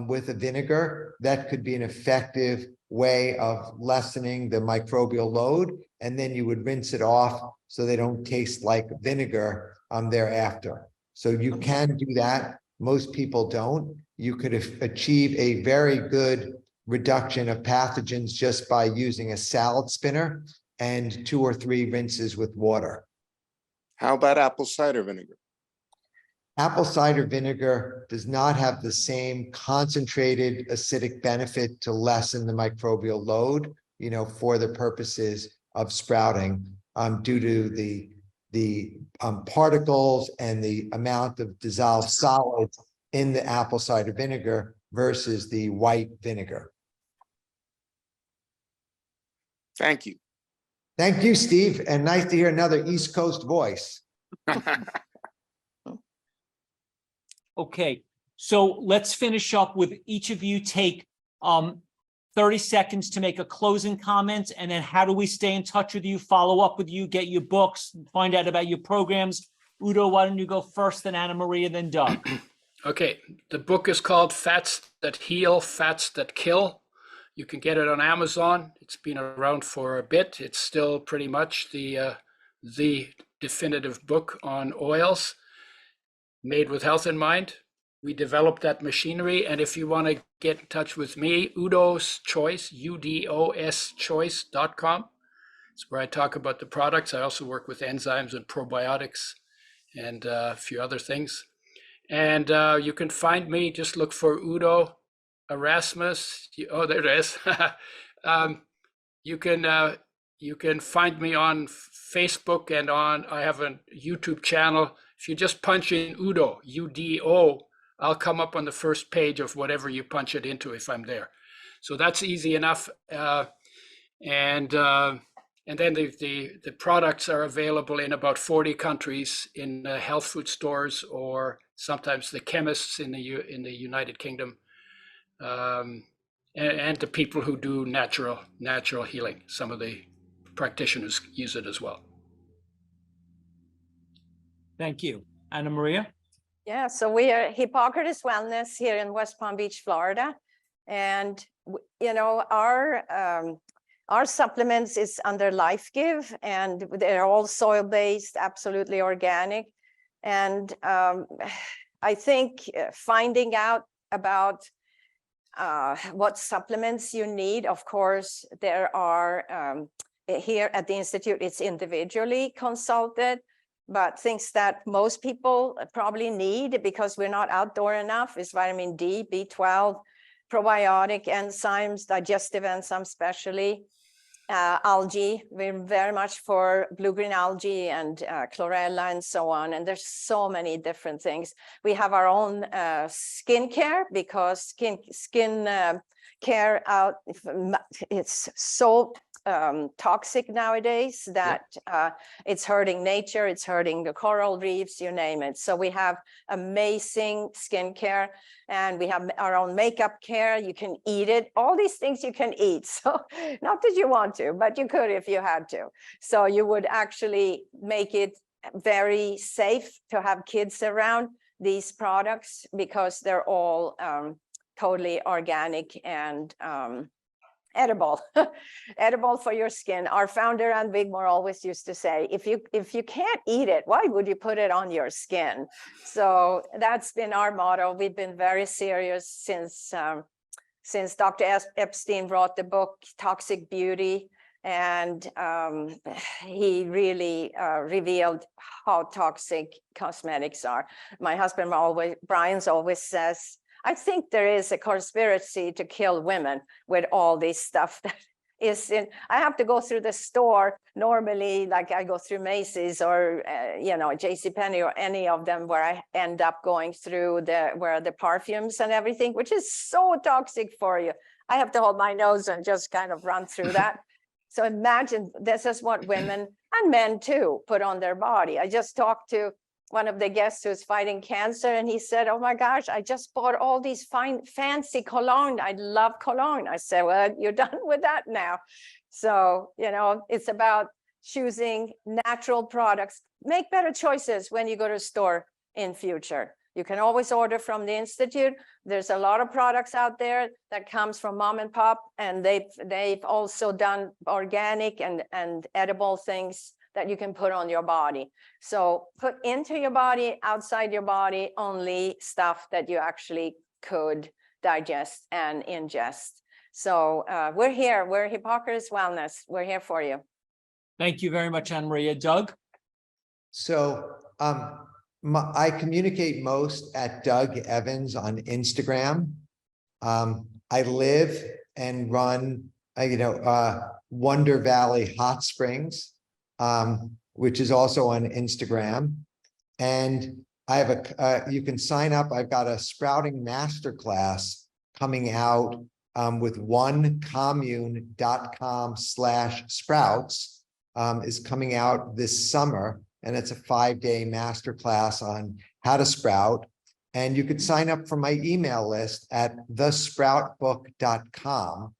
with a vinegar, that could be an effective way of lessening the microbial load. And then you would rinse it off so they don't taste like vinegar thereafter. So you can do that. Most people don't. You could achieve a very good reduction of pathogens just by using a salad spinner and 2 or 3 rinses with water. How about apple cider vinegar? Apple cider vinegar does not have the same concentrated acidic benefit to lessen the microbial load, for the purposes of sprouting, due to the particles and the amount of dissolved solids in the apple cider vinegar versus the white vinegar. Thank you. Thank you, Steve, and nice to hear another East Coast voice. Okay, so let's finish up with each of you take 30 seconds to make a closing comment, and then how do we stay in touch with you, follow up with you, get your books, find out about your programs. Udo, why don't you go first, then Anna Maria, then Doug. Okay, the book is called Fats That Heal, Fats That Kill. You can get it on Amazon. It's been around for a bit. It's still pretty much the definitive book on oils, made with health in mind. We developed that machinery. And if you want to get in touch with me, Udo's Choice, UDOS choice.com. It's where I talk about the products. I also work with enzymes and probiotics and a few other things. And you can find me, just look for Udo Erasmus. Oh, there it is. You can find me on Facebook and I have a YouTube channel. If you just punch in Udo, UDO, I'll come up on the first page of whatever you punch it into if I'm there. So that's easy enough. And then the products are available in about 40 countries in health food stores, or sometimes the chemists in the United Kingdom, and the people who do natural healing. Some of the practitioners use it as well. Thank you. Anna Maria? Yeah, so we are Hippocrates Wellness here in West Palm Beach, Florida. And, our supplements is under LifeGive, and they're all soil-based, absolutely organic. And I think finding out about what supplements you need, of course, there are, here at the Institute, it's individually consulted, but things that most people probably need because we're not outdoor enough is vitamin D, B12, probiotic enzymes, digestive enzymes especially, algae. We're very much for blue-green algae and chlorella and so on. And there's so many different things. We have our own skincare because skin care out, it's so toxic nowadays that it's hurting nature, it's hurting the coral reefs, you name it. So we have amazing skincare, and we have our own makeup care. You can eat it, all these things you can eat. So not that you want to, but you could if you had to. So you would actually make it very safe to have kids around these products because they're all totally organic and edible, edible for your skin. Our founder, Ann Wigmore, always used to say, if you can't eat it, why would you put it on your skin? So that's been our motto. We've been very serious since Dr. Epstein wrote the book, Toxic Beauty. And he really revealed how toxic cosmetics are. My husband Brian's always says, I think there is a conspiracy to kill women with all this stuff that is in. I have to go through the store normally, like I go through Macy's or JCPenney or any of them, where I end up going through where the perfumes and everything, which is so toxic for you. I have to hold my nose and just kind of run through that. So imagine this is what women and men too put on their body. I just talked to one of the guests who's fighting cancer, and he said, oh my gosh, I just bought all these fine, fancy cologne. I love cologne. I said, well, you're done with that now. So, it's about choosing natural products. Make better choices when you go to a store in future. You can always order from the Institute. There's a lot of products out there that comes from mom and pop, and they've also done organic and edible things that you can put on your body. So put into your body, outside your body, only stuff that you actually could digest and ingest. So we're here. We're Hippocrates Wellness. We're here for you. Thank you very much, Anna Maria. Doug? So I communicate most at Doug Evans on Instagram. I live and run, Wonder Valley Hot Springs, which is also on Instagram. And I have you can sign up. I've got a sprouting masterclass coming out with onecommune.com/sprouts is coming out this summer. And it's a 5-day masterclass on how to sprout. And you could sign up for my email list at thesproutbook.com,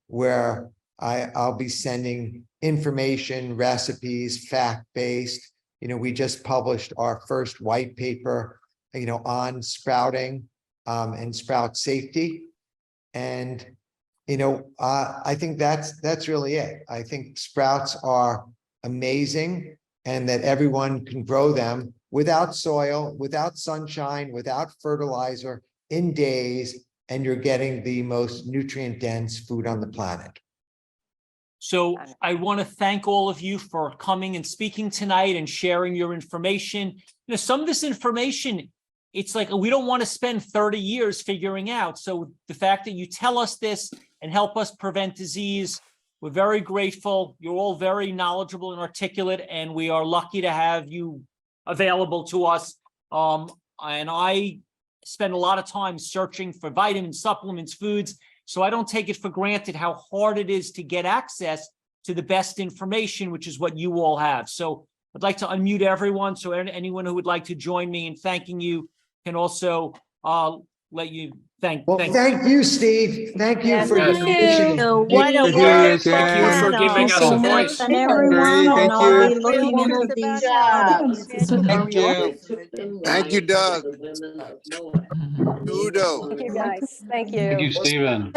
where I'll be sending information, recipes, fact-based. We just published our first white paper, on sprouting and sprout safety. And, I think that's really it. I think sprouts are amazing, and that everyone can grow them without soil, without sunshine, without fertilizer, in days, and you're getting the most nutrient-dense food on the planet. So I want to thank all of you for coming and speaking tonight and sharing your information. Some of this information, it's like we don't want to spend 30 years figuring out. So the fact that you tell us this and help us prevent disease, we're very grateful. You're all very knowledgeable and articulate, and we are lucky to have you available to us. And I spend a lot of time searching for vitamins, supplements, foods. So I don't take it for granted how hard it is to get access to the best information, which is what you all have. So I'd like to unmute everyone. So anyone who would like to join me in thanking you can also let you thank. Well, thank you, Steve. Thank you for Yes. your initiative. What a Thank you wonderful for giving us a panel. voice. And everyone, and I'll be looking into these products. Thank you. Thank you, Doug. Udo. Thank you, guys. Thank you. Thank you, Stephen.